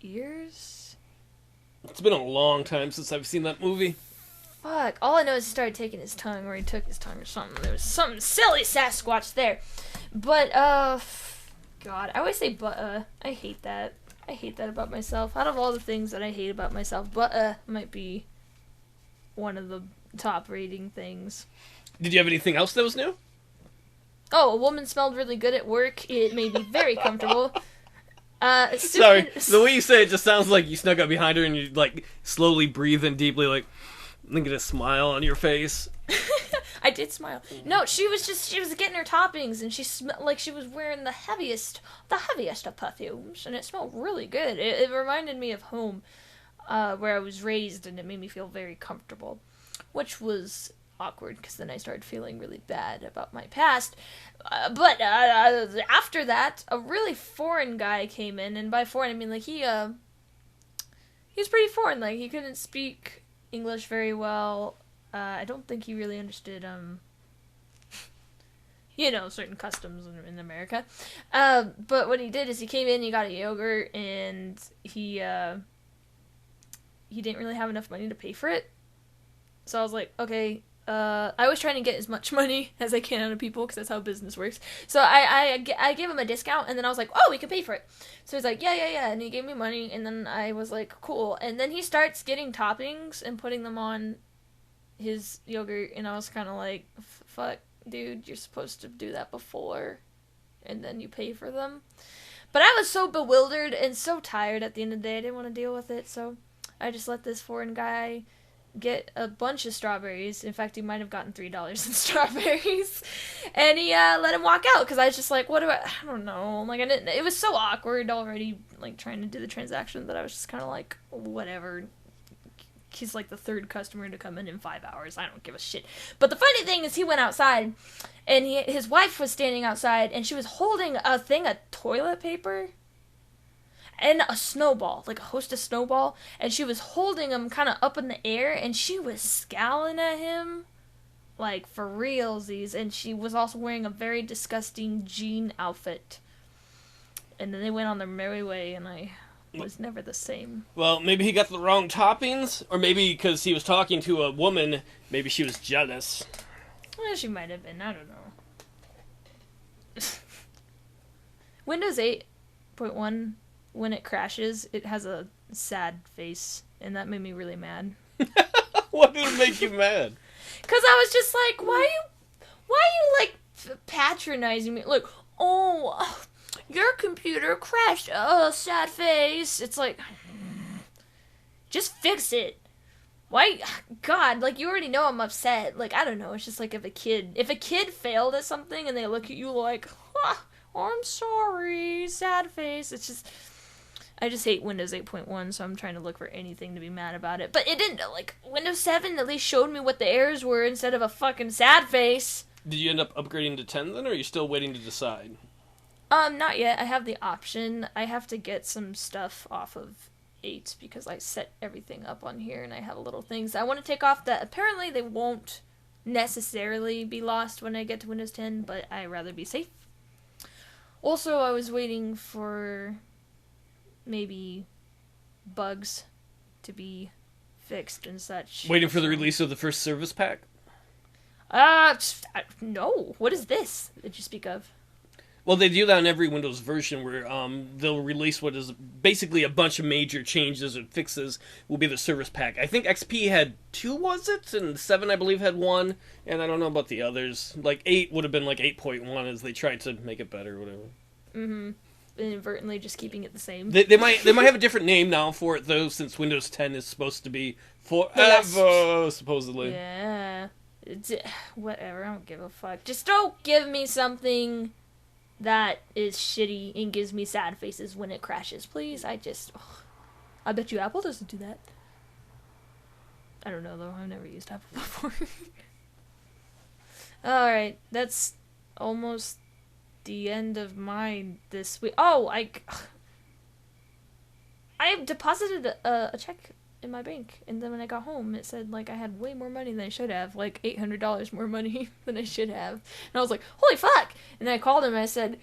ears. It's been a long time since I've seen that movie. Fuck. All I know is he started taking his tongue, or he took his tongue or something. There was something silly Sasquatch there. But, God, I always say I hate that. I hate that about myself. Out of all the things that I hate about myself, might be one of the top rating things. Did you have anything else that was new? Oh, a woman smelled really good at work. It made me very comfortable. Sorry, the way you say it just sounds like you snuck up behind her and you like slowly breathe in deeply, like, and get a smile on your face. I did smile. No, she was getting her toppings, and she smelled like she was wearing the heaviest of perfumes, and it smelled really good. It reminded me of home, where I was raised, and it made me feel very comfortable, which was awkward, because then I started feeling really bad about my past. But after that, a really foreign guy came in, and by foreign, I mean, like, he was pretty foreign. Like, he couldn't speak English very well. I don't think he really understood, certain customs in America. But what he did is he came in, he got a yogurt, and he didn't really have enough money to pay for it. So I was like, okay, I was trying to get as much money as I can out of people, because that's how business works. So I gave him a discount, and then I was like, oh, we can pay for it. So he's like, yeah, and he gave me money, and then I was like, cool. And then he starts getting toppings and putting them on his yogurt, and I was kind of like, fuck, dude, you're supposed to do that before, and then you pay for them. But I was so bewildered and so tired at the end of the day, I didn't want to deal with it, so I just let this foreign guy get a bunch of strawberries. In fact, he might have gotten $3 in strawberries, and he let him walk out, because I was just like, I don't know, like, it was so awkward already, like, trying to do the transaction, that I was just kind of like, whatever. He's like the third customer to come in 5 hours. I don't give a shit. But the funny thing is, he went outside, and his wife was standing outside, and she was holding a thing of toilet paper and a snowball, like a Hostess snowball, and she was holding him kind of up in the air, and she was scowling at him, like, for realsies, and she was also wearing a very disgusting jean outfit. And then they went on their merry way, and I was never the same. Well, maybe he got the wrong toppings, or maybe because he was talking to a woman, maybe she was jealous. Well, she might have been. I don't know. Windows 8.1, when it crashes, it has a sad face, and that made me really mad. What did it make you mad? Because I was just like, why are you like patronizing me? Like, oh, your computer crashed. Oh, sad face. It's like, just fix it. Why? God, like, you already know I'm upset. Like, I don't know. It's just like if a kid failed at something and they look at you like, oh, I'm sorry, sad face. It's just, I just hate Windows 8.1, so I'm trying to look for anything to be mad about it. But it didn't, like, Windows 7 at least showed me what the errors were instead of a fucking sad face. Did you end up upgrading to 10 then, or are you still waiting to decide? Not yet. I have the option. I have to get some stuff off of 8 because I set everything up on here and I have little things I want to take off that apparently they won't necessarily be lost when I get to Windows 10, but I'd rather be safe. Also, I was waiting for maybe bugs to be fixed and such. Waiting for the release of the first service pack? No. What is this that you speak of? Well, they do that on every Windows version where they'll release what is basically a bunch of major changes or fixes will be the service pack. I think XP had 2, was it? And 7, I believe, had 1. And I don't know about the others. Like 8 would have been like 8.1 as they tried to make it better or whatever. Mm-hmm. Inadvertently just keeping it the same. They might have a different name now for it, though, since Windows 10 is supposed to be forever, supposedly. Yeah. Whatever, I don't give a fuck. Just don't give me something that is shitty and gives me sad faces when it crashes, please. I bet you Apple doesn't do that. I don't know, though. I've never used Apple before. Alright, that's almost the end of mine this week. Oh, I deposited a check in my bank, and then when I got home, it said, like, I had way more money than I should have, like, $800 more money than I should have, and I was like, holy fuck, and I called him, and I said,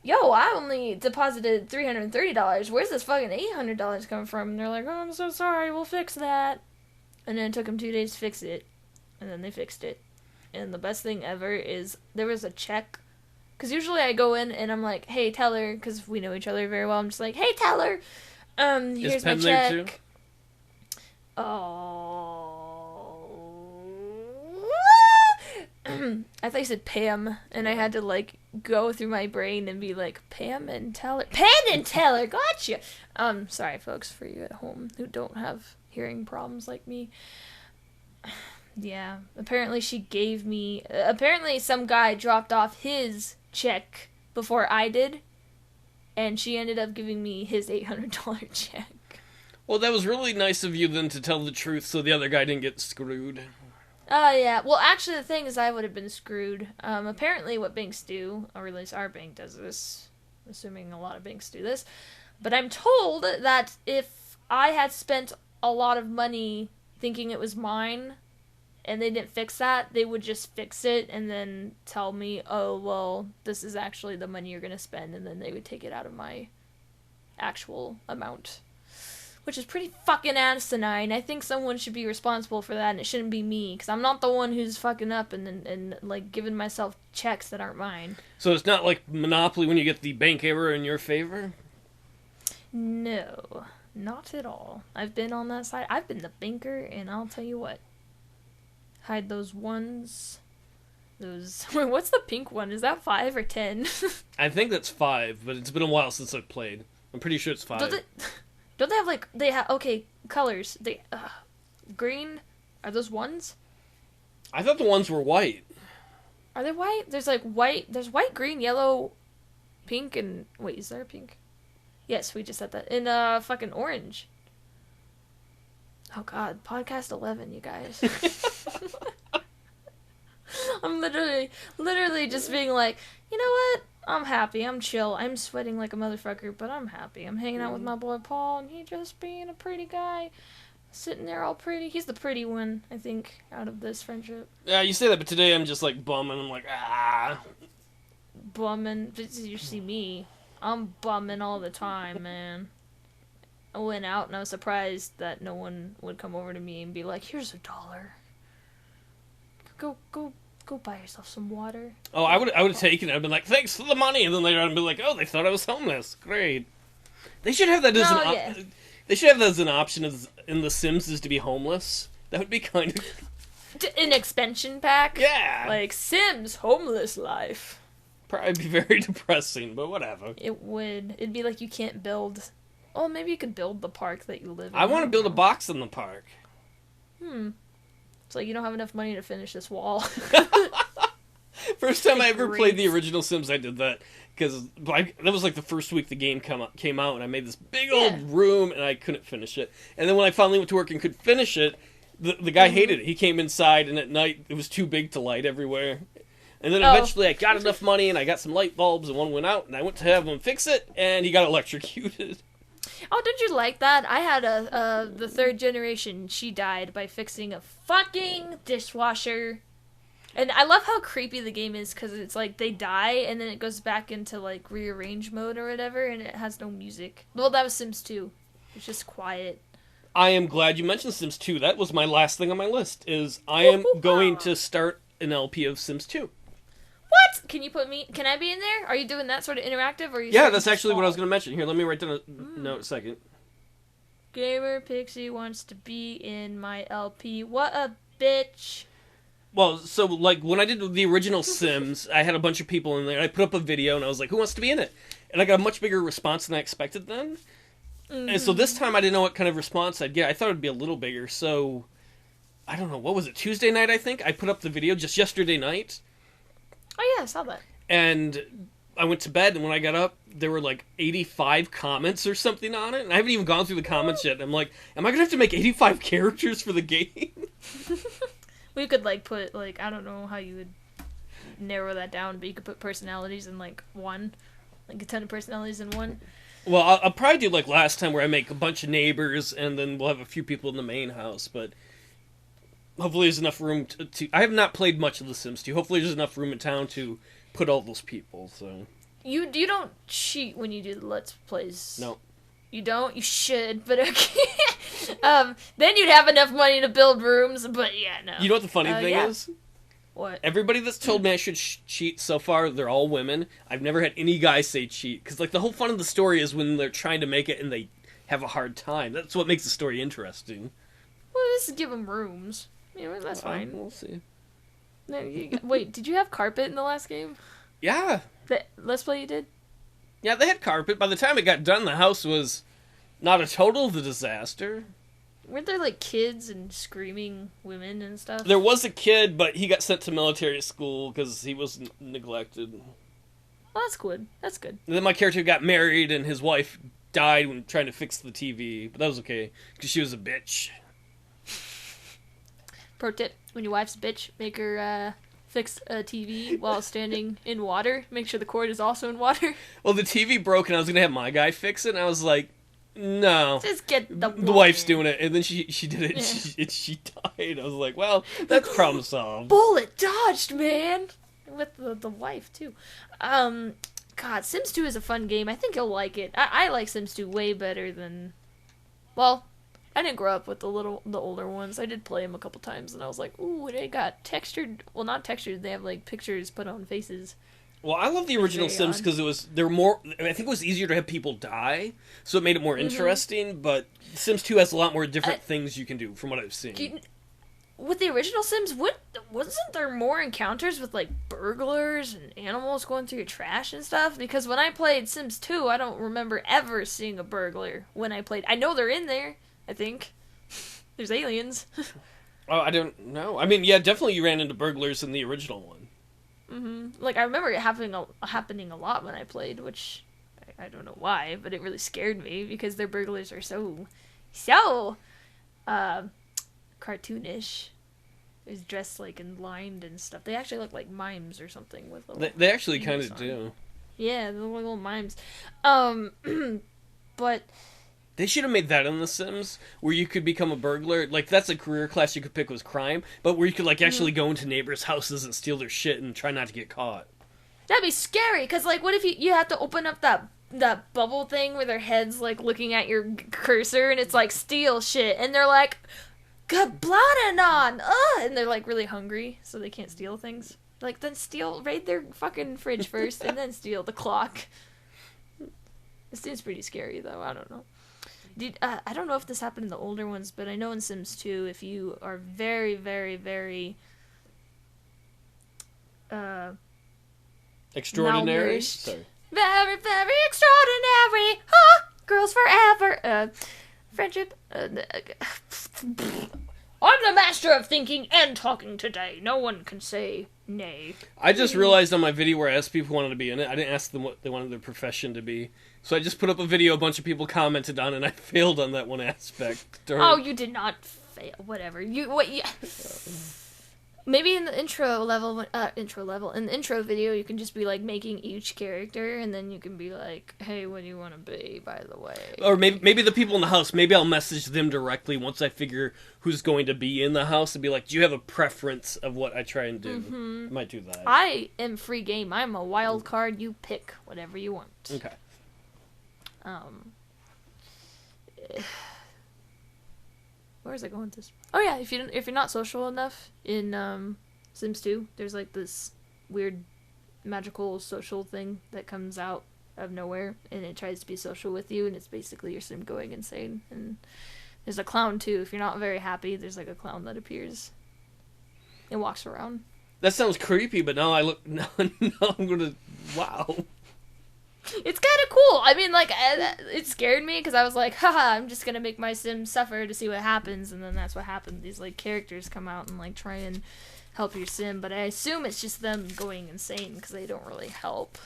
yo, I only deposited $330, where's this fucking $800 coming from, and they're like, oh, I'm so sorry, we'll fix that, and then it took them 2 days to fix it, and then they fixed it, and the best thing ever is, there was a check, because usually I go in, and I'm like, hey, teller, because we know each other very well, I'm just like, hey, teller, here's my check. Oh. I thought you said Pam, and I had to, like, go through my brain and be like, Pam and Teller. Penn and Teller, gotcha! Sorry, folks, for you at home who don't have hearing problems like me. Yeah, apparently apparently some guy dropped off his check before I did, and she ended up giving me his $800 check. Well, that was really nice of you then to tell the truth so the other guy didn't get screwed. Yeah. Well, actually, the thing is I would have been screwed. Apparently what banks do, or at least our bank does this, assuming a lot of banks do this, but I'm told that if I had spent a lot of money thinking it was mine, and they didn't fix that, they would just fix it and then tell me, oh, well, this is actually the money you're going to spend, and then they would take it out of my actual amount. Which is pretty fucking asinine. I think someone should be responsible for that, and it shouldn't be me, because I'm not the one who's fucking up and like, giving myself checks that aren't mine. So it's not like Monopoly when you get the bank error in your favor? No, not at all. I've been on that side. I've been the banker, and I'll tell you what. Hide those ones. Wait, what's the pink one? Is that 5 or 10? I think that's 5, but it's been a while since I've played. I'm pretty sure it's 5. Don't they have, like, okay, colors. Green? Are those ones? I thought the ones were white. Are they white? There's, like, there's white, green, yellow, pink, and, wait, is there a pink? Yes, we just said that. And, fucking orange. Oh, God, podcast 11, you guys. I'm literally just being like, you know what? I'm happy. I'm chill. I'm sweating like a motherfucker, but I'm happy. I'm hanging out with my boy Paul, and he just being a pretty guy. Sitting there all pretty. He's the pretty one, I think, out of this friendship. Yeah, you say that, but today I'm just, like, bumming. I'm like, Bumming. You see me. I'm bumming all the time, man. I went out, and I was surprised that no one would come over to me and be like, here's $1. Go buy yourself some water. Oh, I would have taken it. I'd been like, thanks for the money, and then later on, I'd be like, oh, they thought I was homeless. Great. They should have that as They should have that as an option in The Sims is to be homeless. That would be kind of an expansion pack. Yeah, like Sims homeless life. Probably be very depressing, but whatever. It would. It'd be like you can't build. Oh, maybe you could build the park that you live in. I want to build a box in the park. It's like you don't have enough money to finish this wall. First time I ever played the original Sims, I did that. Because that was like the first week the game came out, and I made this big old room, and I couldn't finish it. And then when I finally went to work and could finish it, the guy hated it. He came inside, and at night, it was too big to light everywhere. And then eventually I got enough money and I got some light bulbs and one went out and I went to have him fix it and he got electrocuted. Oh, did you like that? I had the third generation. She died by fixing a fucking dishwasher. And I love how creepy the game is because it's like they die and then it goes back into like rearrange mode or whatever and it has no music. Well, that was Sims 2. It's just quiet. I am glad you mentioned Sims 2. That was my last thing on my list. Is I am going to start an LP of Sims 2. What? Can you put me? Can I be in there? Are you doing that sort of interactive? Or are you? Yeah, that's actually what I was going to mention. Here, let me write down a note a second. Gamerpixie wants to be in my LP. What a bitch. Well, so, like, when I did the original Sims, I had a bunch of people in there. I put up a video, and I was like, who wants to be in it? And I got a much bigger response than I expected then. Mm-hmm. And so this time, I didn't know what kind of response I'd get. I thought it'd be a little bigger, so... I don't know, what was it? Tuesday night, I think? I put up the video just yesterday night. Oh, yeah, I saw that. And I went to bed, and when I got up, there were, like, 85 comments or something on it. And I haven't even gone through the comments yet. And I'm like, am I going to have to make 85 characters for the game? We could, like, put, like, I don't know how you would narrow that down, but you could put personalities in, like, one. Like, a ton of personalities in one. Well, I'll probably do, like, last time where I make a bunch of neighbors, and then we'll have a few people in the main house, but hopefully there's enough room to I have not played much of The Sims 2. Hopefully there's enough room in town to put all those people, so... You don't cheat when you do the Let's Plays. No. You don't? You should, but okay. Then you'd have enough money to build rooms, but yeah, no. You know what the funny thing is? What? Everybody that's told me I should cheat so far, they're all women. I've never had any guy say cheat. Because, like, the whole fun of the story is when they're trying to make it and they have a hard time. That's what makes the story interesting. Well, this is give them rooms. Yeah, that's fine. We'll see. No, wait, did you have carpet in the last game? Yeah. The Let's Play you did? Yeah, they had carpet. By the time it got done, the house was not a total disaster. Weren't there, like, kids and screaming women and stuff? There was a kid, but he got sent to military school because he was neglected. Well, that's good. That's good. And then my character got married, and his wife died when trying to fix the TV. But that was okay, because she was a bitch. Pro tip, when your wife's a bitch, make her fix a TV while standing in water. Make sure the cord is also in water. Well, the TV broke, and I was going to have my guy fix it, and I was like, no. Just get the wife's doing it, and then she did it, and she died. I was like, well, that's problem solved. Bullet dodged, man! With the wife, too. God, Sims 2 is a fun game. I think you'll like it. I like Sims 2 way better than... Well, I didn't grow up with the older ones. I did play them a couple times, and I was like, ooh, they got textured... Well, not textured. They have, like, pictures put on faces. Well, I love the original Sims because they're more... I think it was easier to have people die, so it made it more interesting, but Sims 2 has a lot more different things you can do, from what I've seen. With the original Sims, wasn't there more encounters with, like, burglars and animals going through your trash and stuff? Because when I played Sims 2, I don't remember ever seeing a burglar when I played. I know they're in there, I think. There's aliens. Oh, I don't know. I mean, yeah, definitely you ran into burglars in the original one. Mm-hmm. Like, I remember it happening a lot when I played, which I don't know why, but it really scared me because their burglars are so cartoonish. It was dressed like and lined and stuff. They actually look like mimes or something with little. They actually kind of do. Yeah, they look like little mimes. But they should have made that in The Sims, where you could become a burglar. Like, that's a career class you could pick was crime, but where you could, like, actually go into neighbors' houses and steal their shit and try not to get caught. That'd be scary, because, like, what if you have to open up that bubble thing where their head's, like, looking at your cursor, and it's, like, steal shit, and they're like, Kablanan! And they're, like, really hungry, so they can't steal things. Like, then raid their fucking fridge first, and then steal the clock. It seems pretty scary, though. I don't know. I don't know if this happened in the older ones, but I know in Sims 2, if you are very, very, very extraordinary? Sorry. Very, very extraordinary! Huh? Girls forever! Friendship... I'm the master of thinking and talking today. No one can say nay. I just realized on my video where I asked people who wanted to be in it, I didn't ask them what they wanted their profession to be. So I just put up a video a bunch of people commented on, and I failed on that one aspect. Oh, you did not fail. Whatever. Maybe in the intro video, you can just be like making each character, and then you can be like, "Hey, what do you want to be, by the way?" Or maybe the people in the house. Maybe I'll message them directly once I figure who's going to be in the house, and be like, "Do you have a preference of what I try and do?" I might do that. I am free game. I'm a wild card. You pick whatever you want. Okay. Where is I going with this? Oh yeah, if you're not social enough in Sims 2, there's like this weird magical social thing that comes out of nowhere, and it tries to be social with you, and it's basically your sim going insane. And there's a clown too. If you're not very happy, there's like a clown that appears and walks around. That sounds creepy, but now I'm gonna. Wow. It's kind of cool. I mean, like, it scared me because I was like, haha, I'm just gonna make my sim suffer to see what happens, and then that's what happened. These, like, characters come out and, like, try and help your sim, but I assume it's just them going insane because they don't really help.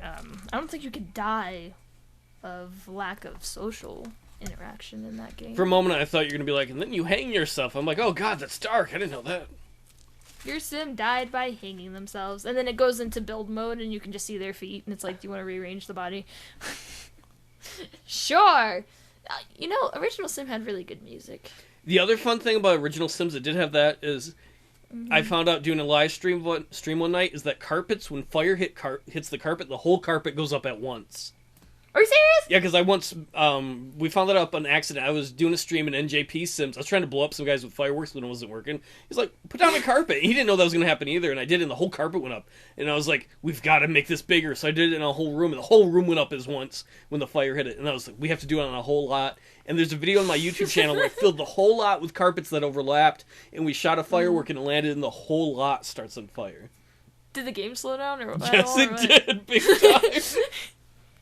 I don't think you could die of lack of social interaction in that game. For a moment, I thought you were gonna be like, and then you hang yourself. I'm like, oh god, that's dark. I didn't know that. Your sim died by hanging themselves, and then it goes into build mode, and you can just see their feet, and it's like, do you want to rearrange the body? Sure! Original Sim had really good music. The other fun thing about Original Sims that did have that is, I found out doing a live stream one night, is that carpets, when fire hits the carpet, the whole carpet goes up at once. Are you serious? Yeah, because I once, we found that up on accident. I was doing a stream in NJP Sims. I was trying to blow up some guys with fireworks when it wasn't working. He's like, put down the carpet. He didn't know that was going to happen either, and I did, and the whole carpet went up. And I was like, we've got to make this bigger. So I did it in a whole room, and the whole room went up as once when the fire hit it. And I was like, we have to do it on a whole lot. And there's a video on my YouTube channel where I filled the whole lot with carpets that overlapped, and we shot a firework, and it landed, and the whole lot starts on fire. Did the game slow down? Yes, it did. Big time.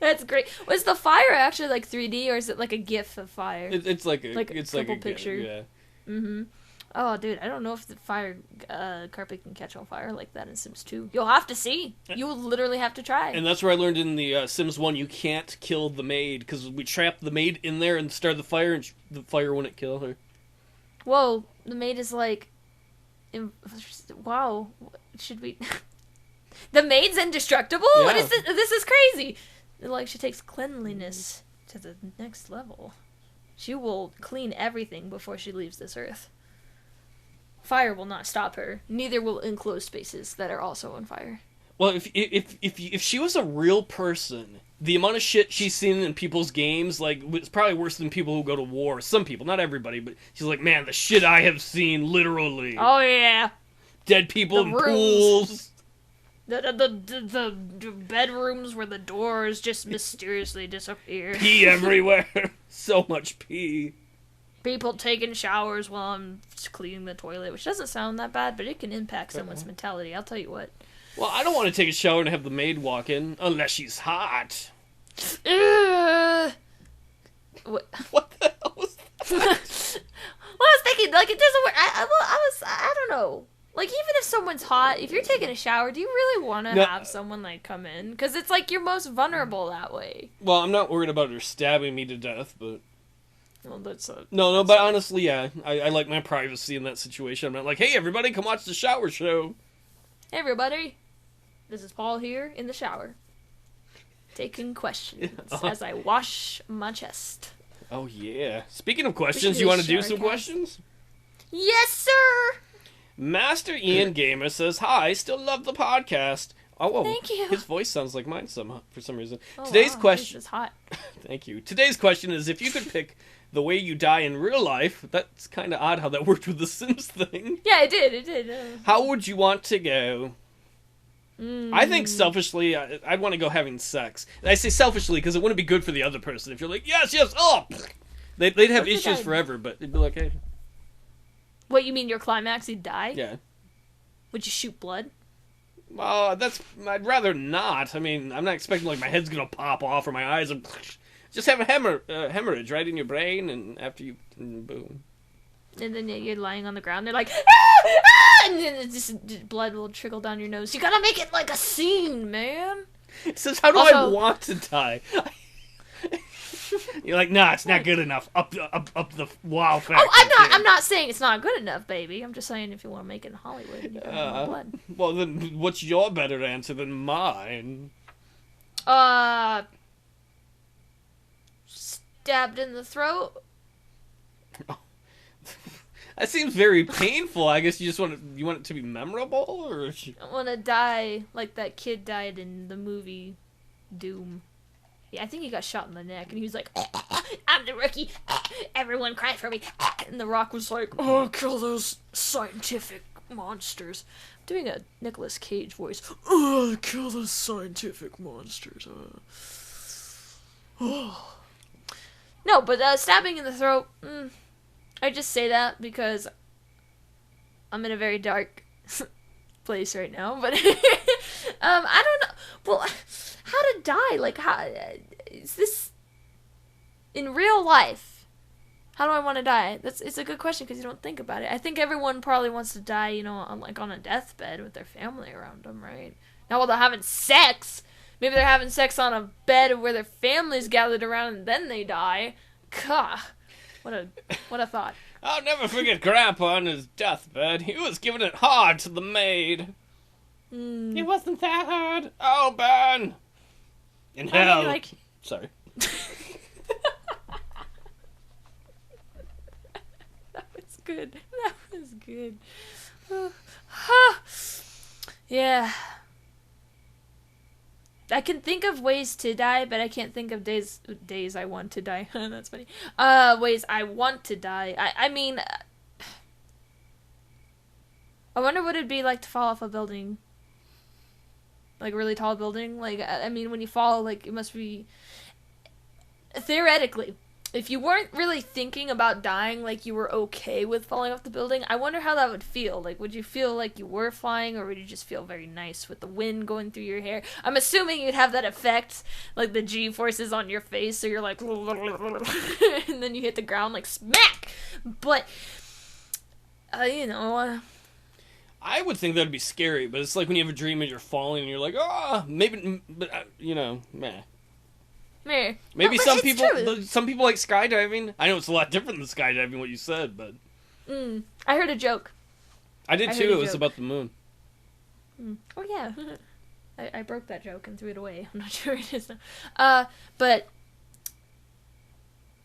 That's great. Was the fire actually like 3D, or is it like a GIF of fire? It's like a picture. Yeah. Oh, dude, I don't know if the fire carpet can catch on fire like that in Sims 2. You'll have to see. You will literally have to try. And that's where I learned in the Sims 1 you can't kill the maid, because we trapped the maid in there and started the fire, and the fire wouldn't kill her. Whoa, the maid is like... Wow. Should we... The maid's indestructible? Yeah. What is this? This is crazy. Like, she takes cleanliness to the next level. She will clean everything before she leaves this earth. Fire will not stop her. Neither will enclosed spaces that are also on fire. Well, if she was a real person, the amount of shit she's seen in people's games, like, it's probably worse than people who go to war. Some people, not everybody, but she's like, man, the shit I have seen, literally. Oh, yeah. Dead people in pools. The bedrooms where the doors just mysteriously disappear. Pee everywhere. So much pee. People taking showers while I'm cleaning the toilet, which doesn't sound that bad, but it can impact someone's mentality, I'll tell you what. Well, I don't want to take a shower and have the maid walk in, unless she's hot. What the hell was that? Well, I was thinking, like, it doesn't work. I don't know. Like, even if someone's hot, if you're taking a shower, do you really want to have someone, like, come in? Because it's, like, you're most vulnerable that way. Well, I'm not worried about her stabbing me to death, but... Well, that's No, but honestly, yeah. I like my privacy in that situation. I'm not like, hey, everybody, come watch the shower show. Hey, everybody. This is Paul here in the shower. Taking questions as I wash my chest. Oh, yeah. Speaking of questions, you want to do some questions? Yes, sir! Master Ian Gamer says, hi, still love the podcast. Oh, thank you. His voice sounds like mine for some reason. Oh, Today's question is hot. Thank you. Today's question is, if you could pick the way you die in real life, that's kind of odd how that worked with the Sims thing. Yeah, it did. How would you want to go? I think selfishly, I'd want to go having sex. And I say selfishly because it wouldn't be good for the other person. If you're like, yes, oh! They'd have issues forever, but it'd be like, hey. What, you mean your climax, you'd die? Yeah. Would you shoot blood? Well, I'd rather not. I mean, I'm not expecting, like, my head's gonna pop off or my eyes are... Just have a hemorrhage right in your brain, and after you... boom. And then you're lying on the ground, they're like, ah! And then just blood will trickle down your nose. You gotta make it like a scene, man! It says, how do I want to die? You're like, nah, it's not good enough. Up the wow factor. Oh, I'm not saying it's not good enough, baby. I'm just saying if you want to make it in Hollywood, you gotta have more blood. Well, then what's your better answer than mine? Stabbed in the throat. That seems very painful. I guess you want it to be memorable, or I want to die like that kid died in the movie Doom. Yeah, I think he got shot in the neck, and he was like, "I'm the rookie. Everyone cry for me." And The Rock was like, "Oh, kill those scientific monsters." I'm doing a Nicolas Cage voice. "Oh, kill those scientific monsters." Oh. No, but stabbing in the throat. I just say that because I'm in a very dark place right now. But I don't know. Well, how to die? Like, how is this in real life? How do I want to die? It's a good question because you don't think about it. I think everyone probably wants to die, on a deathbed with their family around them, right? Now, while they're having sex, maybe they're having sex on a bed where their family's gathered around and then they die. Gah. What a thought. I'll never forget Grandpa on his deathbed. He was giving it hard to the maid. It wasn't that hard. Oh, Ben! In hell. Sorry. That was good. That was good. Yeah. I can think of ways to die, but I can't think of days I want to die. That's funny. Ways I want to die. I mean, I wonder what it'd be like to fall off a building. Like a really tall building. Like, I mean, when you fall, like, it must be... Theoretically, if you weren't really thinking about dying, like you were okay with falling off the building, I wonder how that would feel. Like, would you feel like you were flying, or would you just feel very nice with the wind going through your hair? I'm assuming you'd have that effect, like the G-forces on your face, so you're like, and then you hit the ground like smack. But, I would think that'd be scary, but it's like when you have a dream and you're falling and you're like, maybe, but, meh. Maybe some people like skydiving. I know it's a lot different than skydiving, what you said, but... I heard a joke. I did too, it was about the moon. Oh, yeah. I broke that joke and threw it away. I'm not sure it is now. But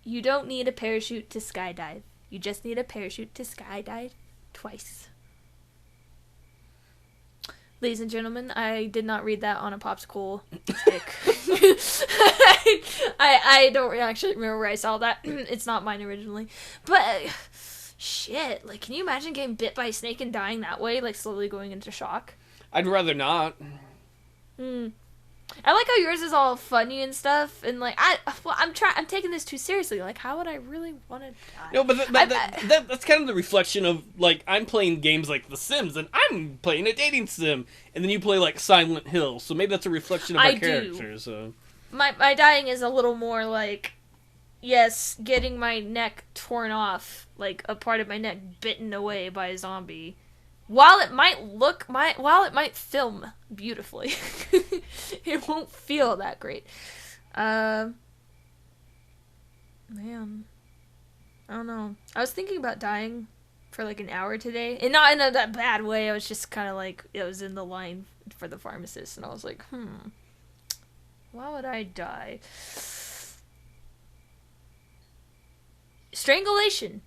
you don't need a parachute to skydive. You just need a parachute to skydive twice. Ladies and gentlemen, I did not read that on a popsicle stick. I don't actually remember where I saw that. It's not mine originally. But, shit, like, can you imagine getting bit by a snake and dying that way? Like, slowly going into shock? I'd rather not. I like how yours is all funny and stuff, and like I'm taking this too seriously. Like, how would I really want to die? No, but that's kind of the reflection of, like, I'm playing games like The Sims, and I'm playing a dating sim, and then you play like Silent Hill, so maybe that's a reflection of our characters. So my dying is a little more like, yes, getting my neck torn off, like a part of my neck bitten away by a zombie. While it might film beautifully, it won't feel that great. Man, I don't know. I was thinking about dying for like an hour today, and not in that bad way. I was just kind of like, I was in the line for the pharmacist, and I was like, why would I die? Strangulation.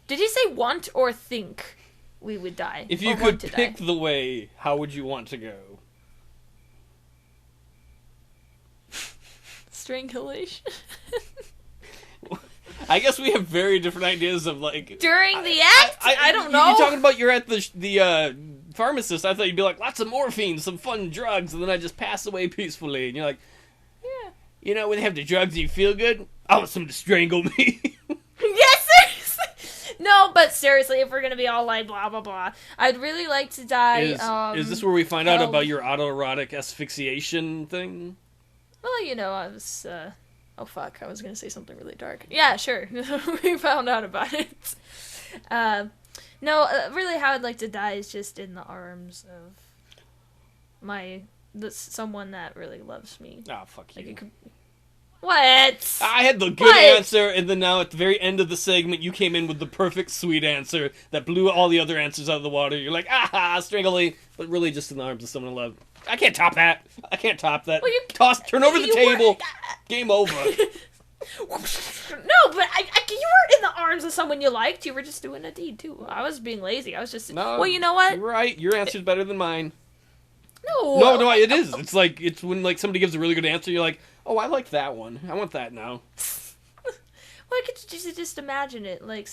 Did he say want or think we would die? If you could pick the way, how would you want to go? Strangulation. I guess we have very different ideas of, like... During the act? I don't know. You're talking about you're at the pharmacist. I thought you'd be like, lots of morphine, some fun drugs, and then I just pass away peacefully. And you're like, yeah. You know, when they have the drugs and you feel good, I want someone to strangle me. Yes, seriously! No, but seriously, if we're gonna be all like, blah, blah, blah, I'd really like to die, Is this where we find out about your autoerotic asphyxiation thing? Well, you know, I was, oh fuck, I was gonna say something really dark. Yeah, sure. We found out about it. No, really how I'd like to die is just in the arms of someone that really loves me. Oh, fuck you. What? I had the good answer, and then now at the very end of the segment, you came in with the perfect sweet answer that blew all the other answers out of the water. You're like, strangely, but really just in the arms of someone I love. I can't top that. I can't top that. Well, turn over the table. Game over. No, but you weren't in the arms of someone you liked. You were just doing a deed, too. I was being lazy. I was just... No, well, you know what? You're right. Your answer's better than mine. No, it is. It's when like somebody gives a really good answer, you're like, oh, I like that one. I want that now. Well, I could just imagine it, like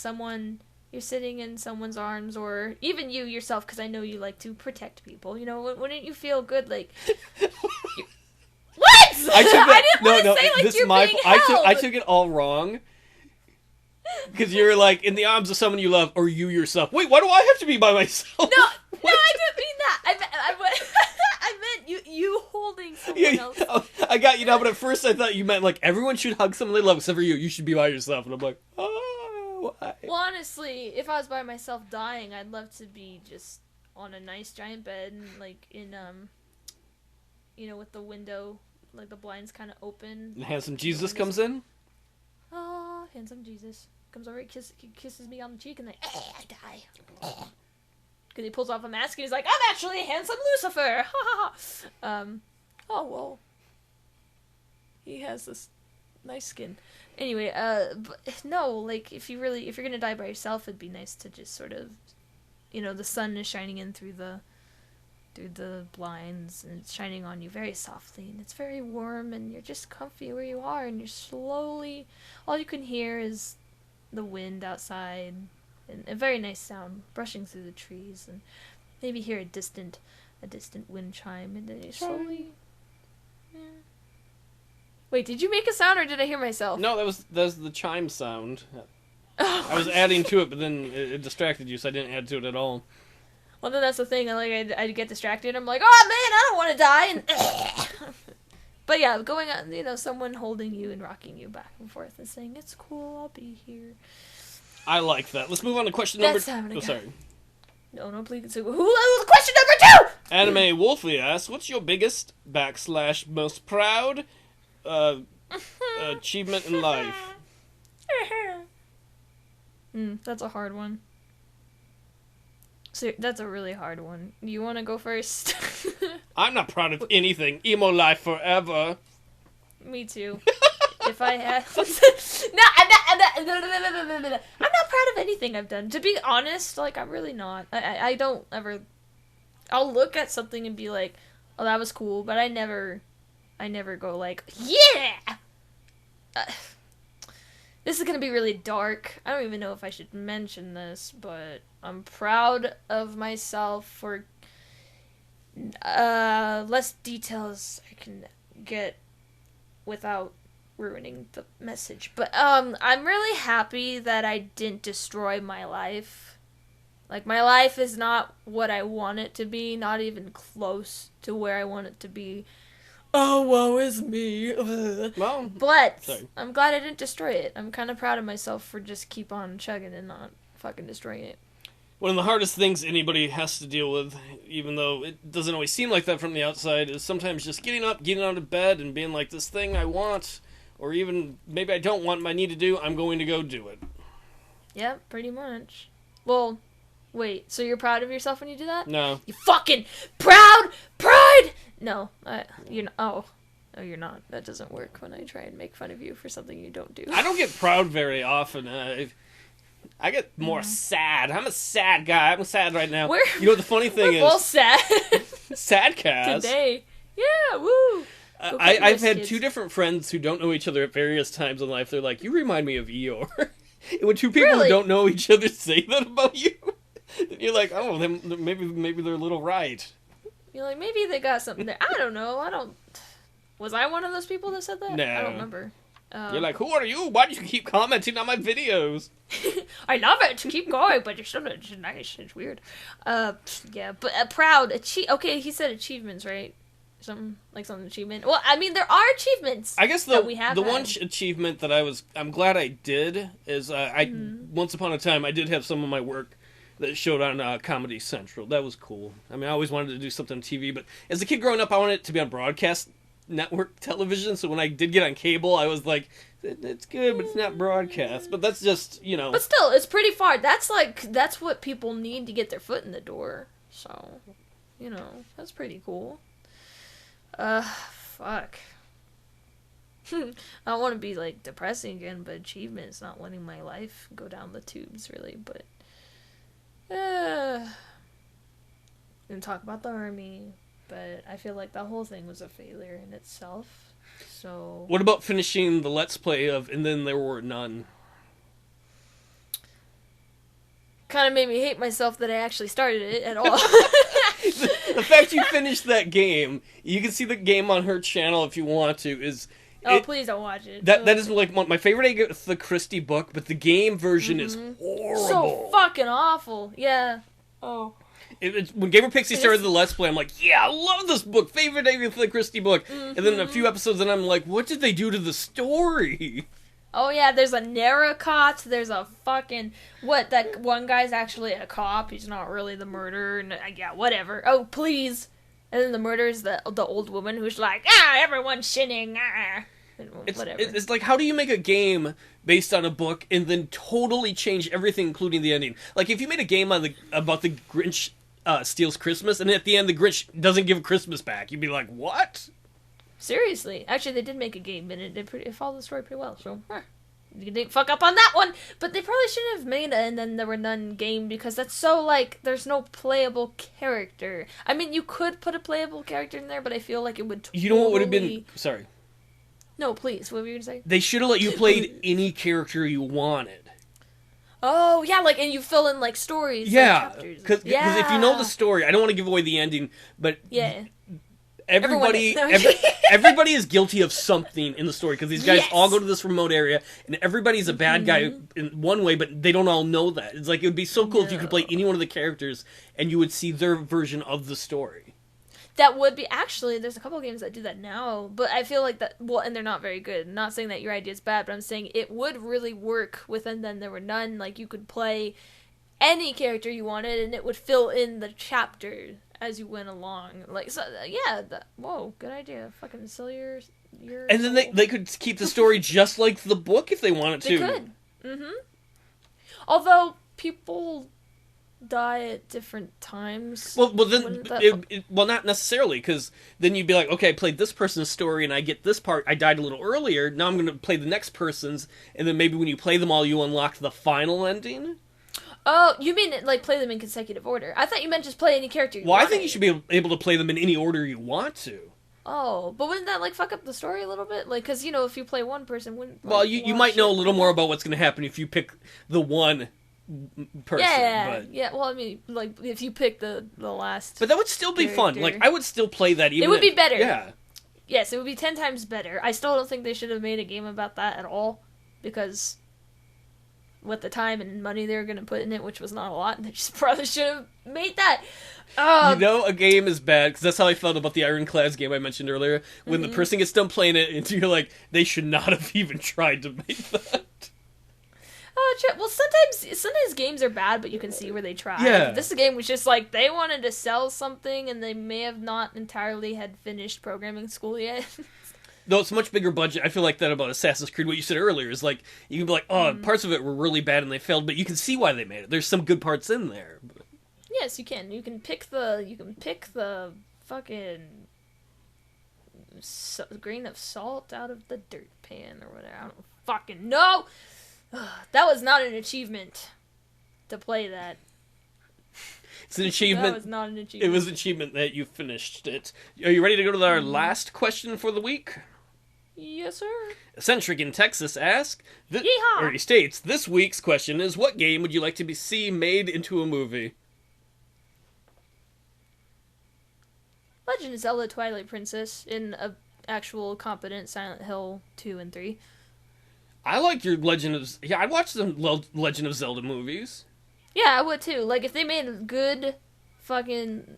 you're sitting in someone's arms, or even you yourself, because I know you like to protect people. You know, wouldn't you feel good, like? What? I didn't want to say like this you're being held. I took it all wrong. Because you're like in the arms of someone you love, or you yourself. Wait, why do I have to be by myself? No, I didn't mean that. I meant you holding someone else. I got you now, but at first I thought you meant like everyone should hug someone they love except for you. You should be by yourself, and I'm like, oh, why? Well, honestly, if I was by myself dying, I'd love to be just on a nice giant bed, and like in with the window, like the blinds kind of open. And handsome Jesus comes in. Oh, handsome Jesus comes over, kisses me on the cheek, and then I die. Because he pulls off a mask, and he's like, I'm actually handsome Lucifer! Oh, well. He has this nice skin. Anyway, but no, like, if you're gonna die by yourself, it'd be nice to just sort of, the sun is shining in through the blinds, and it's shining on you very softly, and it's very warm, and you're just comfy where you are, and you're slowly, all you can hear is the wind outside, and a very nice sound brushing through the trees, and maybe hear a distant wind chime, and then you slowly... Yeah. Wait, did you make a sound, or did I hear myself? No, that was the chime sound. I was adding to it, but then it distracted you, so I didn't add to it at all. Well, then that's the thing. I get distracted. I'm like, oh man, I don't want to die. And but yeah, going on, someone holding you and rocking you back and forth and saying, "It's cool, I'll be here." I like that. Let's move on to question number. Sorry. No, please. Question number 2. Anime Wolfie asks, "What's your biggest / most proud achievement in life?" That's a hard one. So that's a really hard one. You want to go first? I'm not proud of anything. Emo life forever. Me too. If I had... No, I'm not proud of anything I've done. To be honest, like, I'm really not. I don't ever... I'll look at something and be like, oh, that was cool, but I never go like, yeah! This is gonna be really dark. I don't even know if I should mention this, but I'm proud of myself for less details I can get without ruining the message. But I'm really happy that I didn't destroy my life. Like, my life is not what I want it to be, not even close to where I want it to be. Oh, woe is me. Well, but sorry. I'm glad I didn't destroy it. I'm kind of proud of myself for just keep on chugging and not fucking destroying it. One of the hardest things anybody has to deal with, even though it doesn't always seem like that from the outside, is sometimes just getting up, getting out of bed, and being like, this thing I want, or even maybe I don't want, but I need to do, I'm going to go do it. Yep, pretty much. Well, wait, so you're proud of yourself when you do that? No. You fucking pride! No, you're not. Oh, no, you're not. That doesn't work when I try and make fun of you for something you don't do. I don't get proud very often. I get more sad. I'm a sad guy. I'm sad right now. You know what the funny thing is? We're both sad. Sadcast. Today. Yeah, woo! I've had 2 different friends who don't know each other at various times in life. They're like, you remind me of Eeyore. And when 2 people who don't know each other say that about you, you're like, oh, maybe they're a little right. You're like, maybe they got something there. I don't know. Was I one of those people that said that? No. I don't remember. You're like, who are you? Why do you keep commenting on my videos? I love it. Keep going, but you're still not nice. It's weird. Yeah, but proud. Okay, he said achievements, right? Something achievement. Well, I mean, there are achievements. I guess the one achievement that I'm glad I did is once upon a time I did have some of my work that showed on Comedy Central. That was cool. I mean, I always wanted to do something on TV, but as a kid growing up, I wanted it to be on broadcast network television, so when I did get on cable, I was like, it's good, but it's not broadcast. But that's just, you know. But still, it's pretty far. That's what people need to get their foot in the door. So, you know, that's pretty cool. Fuck. I don't want to be, like, depressing again, but achievement is not letting my life go down the tubes, really, but... Didn't talk about the army, but I feel like that whole thing was a failure in itself, so... What about finishing the Let's Play of And Then There Were None? Kind of made me hate myself that I actually started it at all. The fact you finished that game, you can see the game on her channel if you want to, is... Please don't watch it. That is like my favorite Agatha Christie book, but the game version is horrible. So fucking awful. Yeah. Oh. When Gamerpixie started the Let's Play, I'm like, yeah, I love this book, favorite Agatha Christie book. And then a few episodes, and I'm like, what did they do to the story? Oh yeah, there's a Narracot, there's a fucking... What, that one guy's actually a cop, he's not really the murderer, and yeah, whatever. Oh, please. And then the murderer is the old woman who's like, everyone's sinning, whatever. It's like, how do you make a game based on a book and then totally change everything, including the ending? Like, if you made a game about the Grinch steals Christmas, and at the end the Grinch doesn't give Christmas back, you'd be like, what? Seriously. Actually, they did make a game, and it followed the story pretty well, so... You didn't fuck up on that one, but they probably shouldn't have made And Then There Were None game, because that's so, like, there's no playable character. I mean, you could put a playable character in there, but I feel like it would totally... You know what would have been... Sorry. No, please, what were you going to say? They should have let you play any character you wanted. Oh, yeah, like, and you fill in, like, stories. Yeah, because if you know the story, I don't want to give away the ending, but... Yeah. Everybody is guilty of something in the story, because these guys all go to this remote area, and everybody's a bad guy in one way, but they don't all know that. It's like, it would be so cool if you could play any one of the characters, and you would see their version of the story. That would be... Actually, there's a couple of games that do that now, but I feel like that... Well, and they're not very good. I'm not saying that your idea is bad, but I'm saying it would really work with And Then There Were None. Like, you could play any character you wanted, and it would fill in the chapter as you went along. Like, so, yeah, whoa, good idea. Fucking sell your and then they could keep the story just like the book if they wanted to. They could. Although, people die at different times. Well, not necessarily, because then you'd be like, okay, I played this person's story, and I get this part, I died a little earlier, now I'm going to play the next person's, and then maybe when you play them all, you unlock the final ending? Oh, you mean, like, play them in consecutive order. I thought you meant just play any character you wanted. I think you should be able to play them in any order you want to. Oh, but wouldn't that, like, fuck up the story a little bit? Like, because, you know, if you play one person, wouldn't... Well, you might know a little more about what's going to happen if you pick the one person. Yeah, well, I mean, like, if you pick the last... But that would still be fun. Like, I would still play that even... It would be better. Yeah. Yes, it would be 10 times better. I still don't think they should have made a game about that at all, because... with the time and money they were going to put in it, which was not a lot, and they just probably should have made that. You know a game is bad, because that's how I felt about the Ironclads game I mentioned earlier. When the person gets done playing it, and you're like, they should not have even tried to make that. Oh, well, sometimes games are bad, but you can see where they tried. Yeah. This game was just like, they wanted to sell something, and they may have not entirely had finished programming school yet. Though it's a much bigger budget, I feel like that about Assassin's Creed, what you said earlier, is like, you can be like, oh, parts of it were really bad and they failed, but you can see why they made it. There's some good parts in there. Yes, you can. You can pick the fucking grain of salt out of the dirt pan or whatever. I don't fucking know. That was not an achievement to play that. It's an achievement. That was not an achievement. It was an achievement that you finished it. Are you ready to go to our last question for the week? Yes, sir. Eccentric in Texas asks, Yeehaw! or he states, this week's question is, what game would you like to see made into a movie? Legend of Zelda Twilight Princess in a actual competent Silent Hill 2 and 3. I like your Legend of... Yeah, I'd watch some Legend of Zelda movies. Yeah, I would too. Like, if they made a good fucking,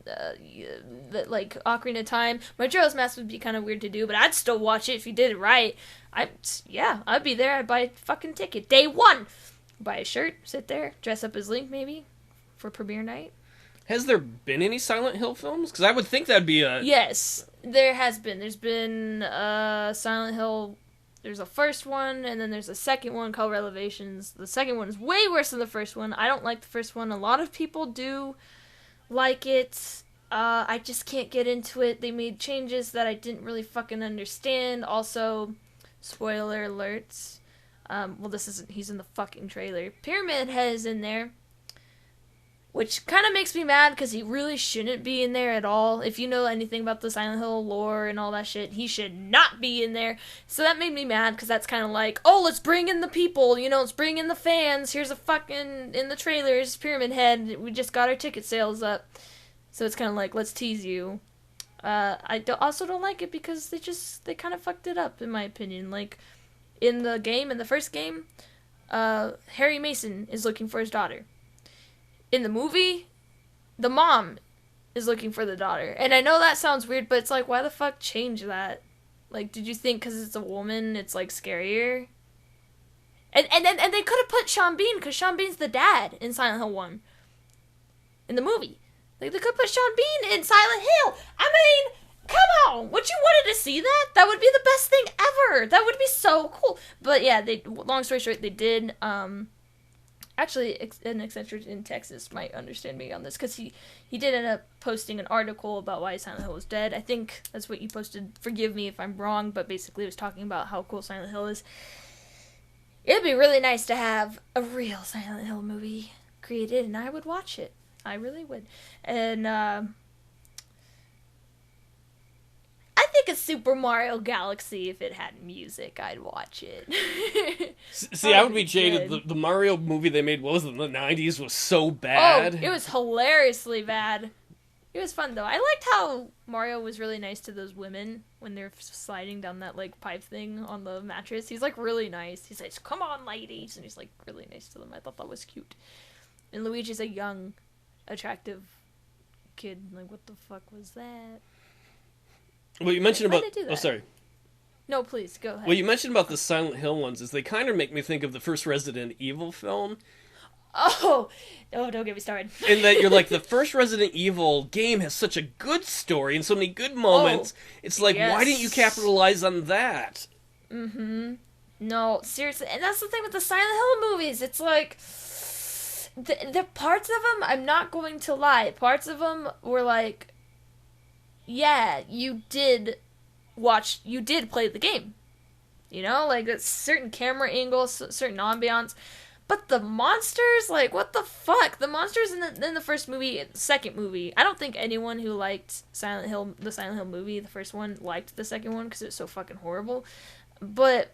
like, Ocarina of Time, Majora's Mask would be kind of weird to do, but I'd still watch it if you did it right. I'd be there. I'd buy a fucking ticket. Day one! Buy a shirt, sit there, dress up as Link, maybe, for premiere night. Has there been any Silent Hill films? Because I would think that'd be a... Yes, there has been. There's been Silent Hill. There's a first one, and then there's a second one called Revelations. The second one is way worse than the first one. I don't like the first one. A lot of people do like it. I just can't get into it. They made changes that I didn't really fucking understand. Also, spoiler alerts. Well, this isn't... He's in the fucking trailer. Pyramid Head is in there. Which kind of makes me mad, because he really shouldn't be in there at all. If you know anything about the Silent Hill lore and all that shit, he should not be in there. So that made me mad, because that's kind of like, oh, let's bring in the people, let's bring in the fans. Here's a fucking, in the trailers, Pyramid Head. We just got our ticket sales up. So it's kind of like, let's tease you. Also don't like it, because they kind of fucked it up, in my opinion. Like, in the first game, Harry Mason is looking for his daughter. In the movie, the mom is looking for the daughter. And I know that sounds weird, but it's like, why the fuck change that? Like, did you think because it's a woman, it's, like, scarier? And they could have put Sean Bean, because Sean Bean's the dad in Silent Hill 1. In the movie. Like, they could put Sean Bean in Silent Hill. I mean, come on. Would you wanted to see that? That would be the best thing ever. That would be so cool. But yeah, long story short, they did, actually, an eccentric in Texas might understand me on this, because he did end up posting an article about why Silent Hill was dead. I think that's what you posted. Forgive me if I'm wrong, but basically it was talking about how cool Silent Hill is. It'd be really nice to have a real Silent Hill movie created, and I would watch it. I really would. And, I think a Super Mario Galaxy, if it had music, I'd watch it. See, I would be jaded. The Mario movie they made, what was it, in the 90s, was so bad. Oh, it was hilariously bad. It was fun, though. I liked how Mario was really nice to those women when they're sliding down that, like, pipe thing on the mattress. He's, like, really nice. He says, come on, ladies. And he's, like, really nice to them. I thought that was cute. And Luigi's a young, attractive kid. Like, what the fuck was that? Well, you mentioned about... Oh, sorry. No, please, go ahead. What you mentioned about the Silent Hill ones is they kind of make me think of the first Resident Evil film. Oh, don't get me started. In that you're like, the first Resident Evil game has such a good story and so many good moments. It's like, yes. Why didn't you capitalize on that? Mm-hmm. No, seriously. And that's the thing with the Silent Hill movies. It's like... The parts of them, I'm not going to lie, parts of them were like... Yeah, you did play the game. Like, a certain camera angles, certain ambiance. But the monsters, like, what the fuck? The monsters in the first movie, second movie, I don't think anyone who liked the Silent Hill movie, the first one, liked the second one, because it was so fucking horrible. But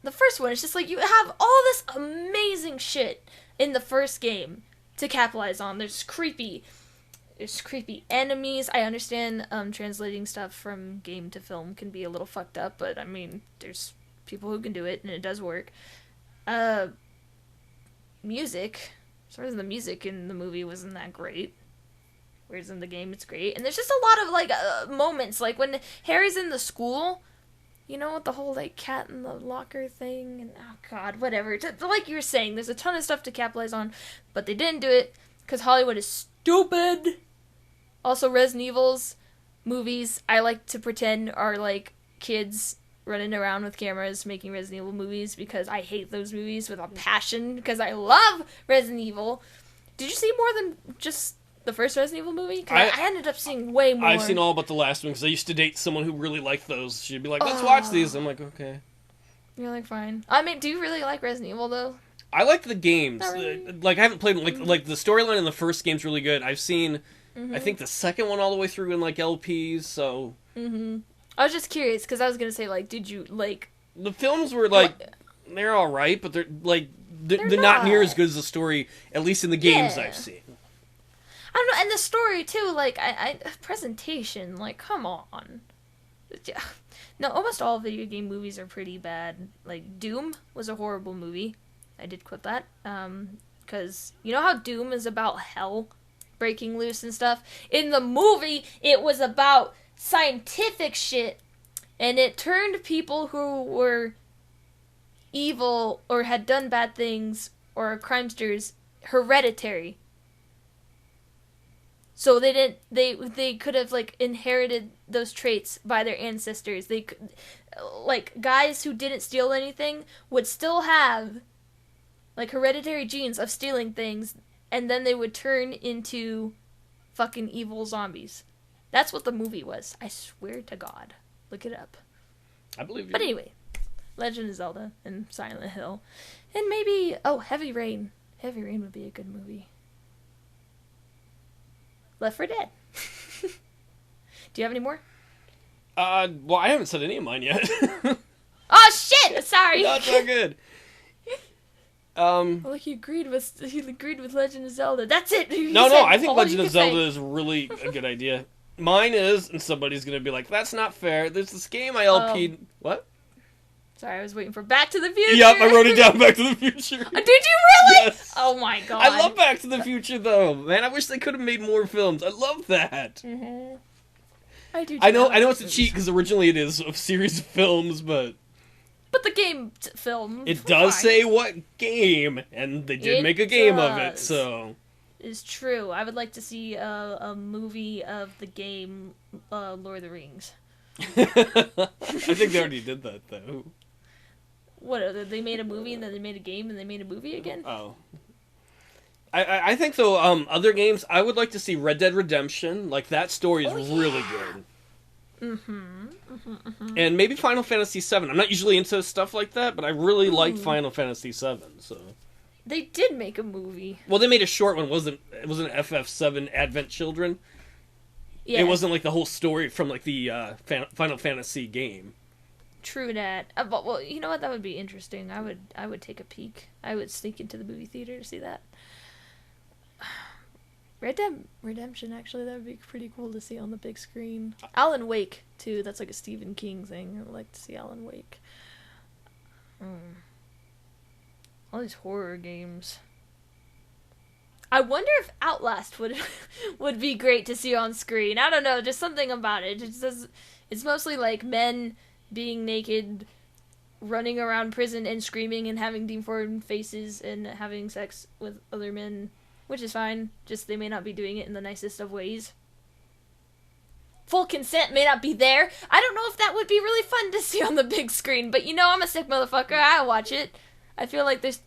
the first one, it's just like, you have all this amazing shit in the first game to capitalize on. There's creepy enemies. I understand translating stuff from game to film can be a little fucked up, but I mean, there's people who can do it, and it does work. Music. For some reason, the music in the movie wasn't that great, whereas in the game it's great. And there's just a lot of like moments, like when Harry's in the school, with the whole like cat in the locker thing, and oh god, whatever. Like you were saying, there's a ton of stuff to capitalize on, but they didn't do it because Hollywood is stupid. Also, Resident Evil's movies, I like to pretend are like kids running around with cameras making Resident Evil movies, because I hate those movies with a passion, because I love Resident Evil. Did you see more than just the first Resident Evil movie? 'Cause I ended up seeing way more. I've seen all but the last one, because I used to date someone who really liked those. She'd be like, let's watch these. I'm like, okay. You're like, fine. I mean, do you really like Resident Evil, though? I like the games. Really. Like, I haven't played, like the storyline in the first game's really good. I've seen, I think, the second one all the way through in, like, LPs, so... Mm-hmm. I was just curious, because I was going to say, like, did you, like... The films were, like, they're alright, but they're, like, they're not near as good as the story, at least in the games I've seen. I don't know, and the story, too, like, presentation, like, come on. No, almost all video game movies are pretty bad. Like, Doom was a horrible movie. I did quote that. Because, you know how Doom is about hell breaking loose and stuff? In the movie, it was about scientific shit, and it turned people who were evil or had done bad things or crimesters hereditary. So they didn't. They could have like inherited those traits by their ancestors. They could, like guys who didn't steal anything would still have like hereditary genes of stealing things, and then they would turn into fucking evil zombies. That's what the movie was. I swear to God. Look it up. I believe you. But anyway, Legend of Zelda and Silent Hill, and maybe Heavy Rain. Heavy Rain would be a good movie. Left 4 Dead. Do you have any more? Well, I haven't said any of mine yet. Oh shit! Sorry. That's not good. Well, he agreed with Legend of Zelda. That's it. No, I think Legend of Zelda is really a good idea. Mine is, and somebody's gonna be like, "That's not fair." There's this game I LP'd. What? Sorry, I was waiting for Back to the Future. Yep, I wrote it down. Back to the Future. Did you really? Yes. Oh my God. I love Back to the Future though, man. I wish they could have made more films. I love that. Mm-hmm. I do. I know it's a cheat because originally it is a series of films, but the game film. It does say what game, and they did make a game of it, so. It's true. I would like to see a movie of the game Lord of the Rings. I think they already did that, though. What, they made a movie and then they made a game and they made a movie again? Oh. I think, though, other games, I would like to see Red Dead Redemption. Like, that story is really good. And maybe Final Fantasy VII. I'm not usually into stuff like that, but I really like Final Fantasy VII, so... They did make a movie. Well, they made a short one. It wasn't FF7 Advent Children. Yeah. It wasn't like the whole story from like the Final Fantasy game. True that. But, well, you know what? That would be interesting. I would take a peek. I would sneak into the movie theater to see that. Red Dead Redemption, actually, that would be pretty cool to see on the big screen. Alan Wake, too. That's like a Stephen King thing. I would like to see Alan Wake. All these horror games. I wonder if Outlast would be great to see on screen. I don't know, just something about it. It's mostly like men being naked, running around prison and screaming and having deformed faces and having sex with other men, which is fine. Just they may not be doing it in the nicest of ways. Full consent may not be there. I don't know if that would be really fun to see on the big screen, but you know I'm a sick motherfucker. I watch it. I feel like there's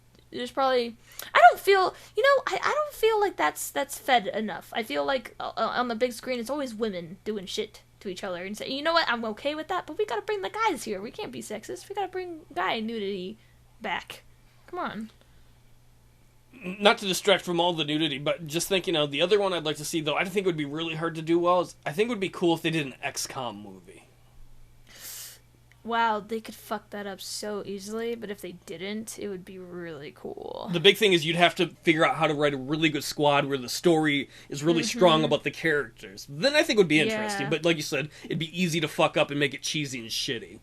probably... I don't feel like that's fed enough. I feel like on the big screen it's always women doing shit to each other and say, you know what, I'm okay with that, but we gotta bring the guys here. We can't be sexist. We gotta bring guy nudity back. Come on. Not to distract from all the nudity, but just thinking of the other one I'd like to see, though I think would be really hard to do well, is I think it would be cool if they did an XCOM movie. Wow, they could fuck that up so easily, but if they didn't, it would be really cool. The big thing is you'd have to figure out how to write a really good squad where the story is really strong about the characters. Then I think it would be interesting, but like you said, it'd be easy to fuck up and make it cheesy and shitty.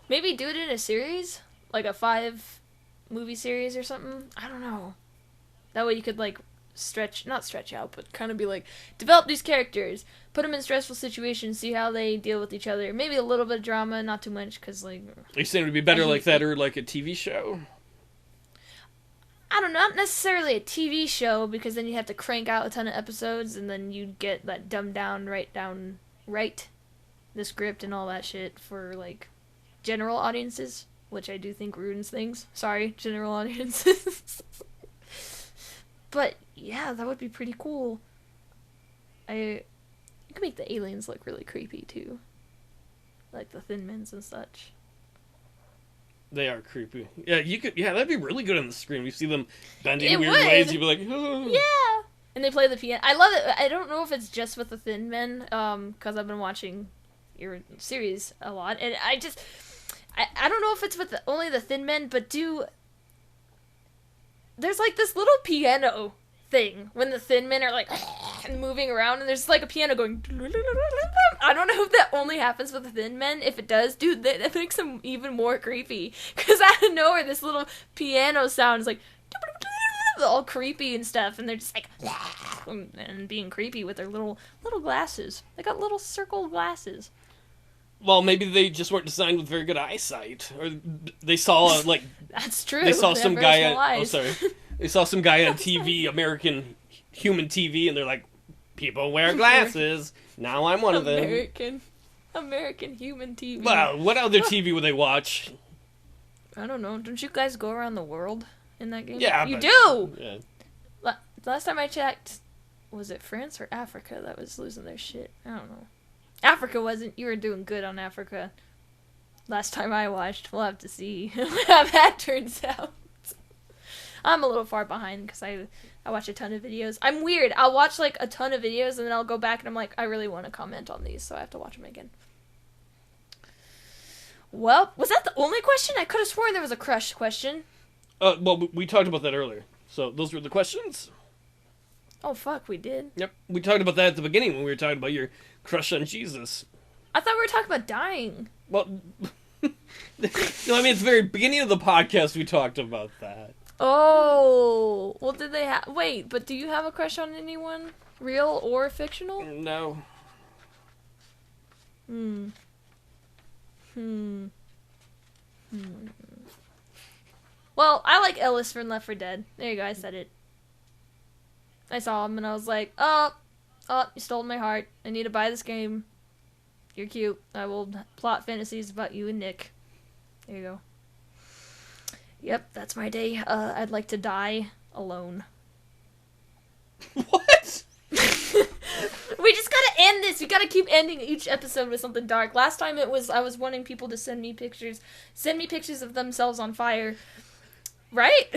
Maybe do it in a series? Like a 5-movie series or something? I don't know. That way you could, like, not stretch out, but kind of be like, develop these characters, put them in stressful situations, see how they deal with each other. Maybe a little bit of drama, not too much, because, like... Are you saying it would be better like that or like a TV show? I don't know, not necessarily a TV show, because then you have to crank out a ton of episodes, and then you'd get that dumbed down, write the script and all that shit for, like, general audiences, which I do think ruins things. Sorry, general audiences. But, yeah, that would be pretty cool. You could make the aliens look really creepy, too. Like the Thin Mints and such. They are creepy. Yeah, that'd be really good on the screen. We see them bending in weird ways, you'd be like, oh. Yeah! And they play the piano. I love it. I don't know if it's just with the Thin Men, because I've been watching your series a lot, and I don't know if it's with only the Thin Men, but there's like this little piano thing when the Thin Men are like moving around, and there's like a piano going. I don't know if that only happens with the Thin Men. If it does, dude, that makes them even more creepy. Because out of nowhere, this little piano sound is like all creepy and stuff, and they're just like and being creepy with their little glasses. They got little circle glasses. Well, maybe they just weren't designed with very good eyesight, or they saw like that's true. They saw some guy. They saw some guy on TV, American human TV, and they're like, People wear glasses. Now I'm one of them. American human TV. Well, what other TV would they watch? I don't know. Don't you guys go around the world in that game? Yeah, you do. Yeah. Last time I checked, was it France or Africa that was losing their shit? I don't know. Africa wasn't. You were doing good on Africa. Last time I watched, we'll have to see how that turns out. I'm a little far behind because I watch a ton of videos. I'm weird. I'll watch like a ton of videos and then I'll go back and I'm like, I really want to comment on these, so I have to watch them again. Well, was that the only question? I could have sworn there was a crush question. Well, we talked about that earlier. So those were the questions? Oh, fuck, we did. Yep. We talked about that at the beginning when we were talking about your crush on Jesus. I thought we were talking about dying. Well, no, I mean, at the very beginning of the podcast, we talked about that. Oh, well, did they have... Wait, but do you have a crush on anyone? Real or fictional? No. Well, I like Ellis from Left 4 Dead. There you go, I said it. I saw him and I was like, oh, you stole my heart. I need to buy this game. You're cute. I will plot fantasies about you and Nick. There you go. Yep, that's my day. I'd like to die alone. What? We just gotta end this. We gotta keep ending each episode with something dark. Last time I was wanting people to send me pictures of themselves on fire. Right?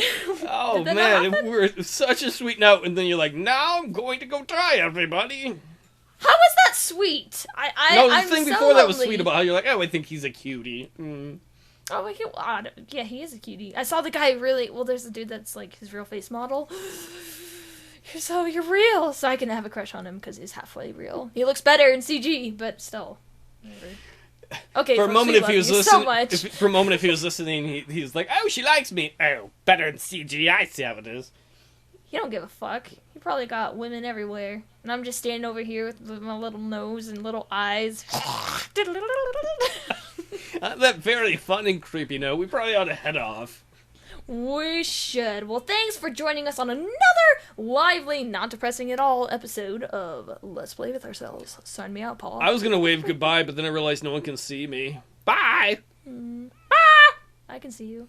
Oh, man, we're such a sweet note, and then you're like, now I'm going to go die, everybody. How was that sweet? I'm thing so before lonely. That was sweet about how you're like, oh, I think he's a cutie. Oh, yeah, he is a cutie. I saw the guy there's a dude that's like his real face model. You're real. So I can have a crush on him because he's halfway real. He looks better in CG, but still. Whatever. Okay, for a moment, if he was listening, so if he was listening, he's like, "Oh, she likes me. Oh, better in CG. I see how it is." He don't give a fuck. He probably got women everywhere, and I'm just standing over here with my little nose and little eyes. That very fun and creepy note. We probably ought to head off. We should. Well, thanks for joining us on another lively, not depressing at all episode of Let's Play With Ourselves. Sign me out, Paul. I was going to wave goodbye, but then I realized no one can see me. Bye! Bye! I can see you.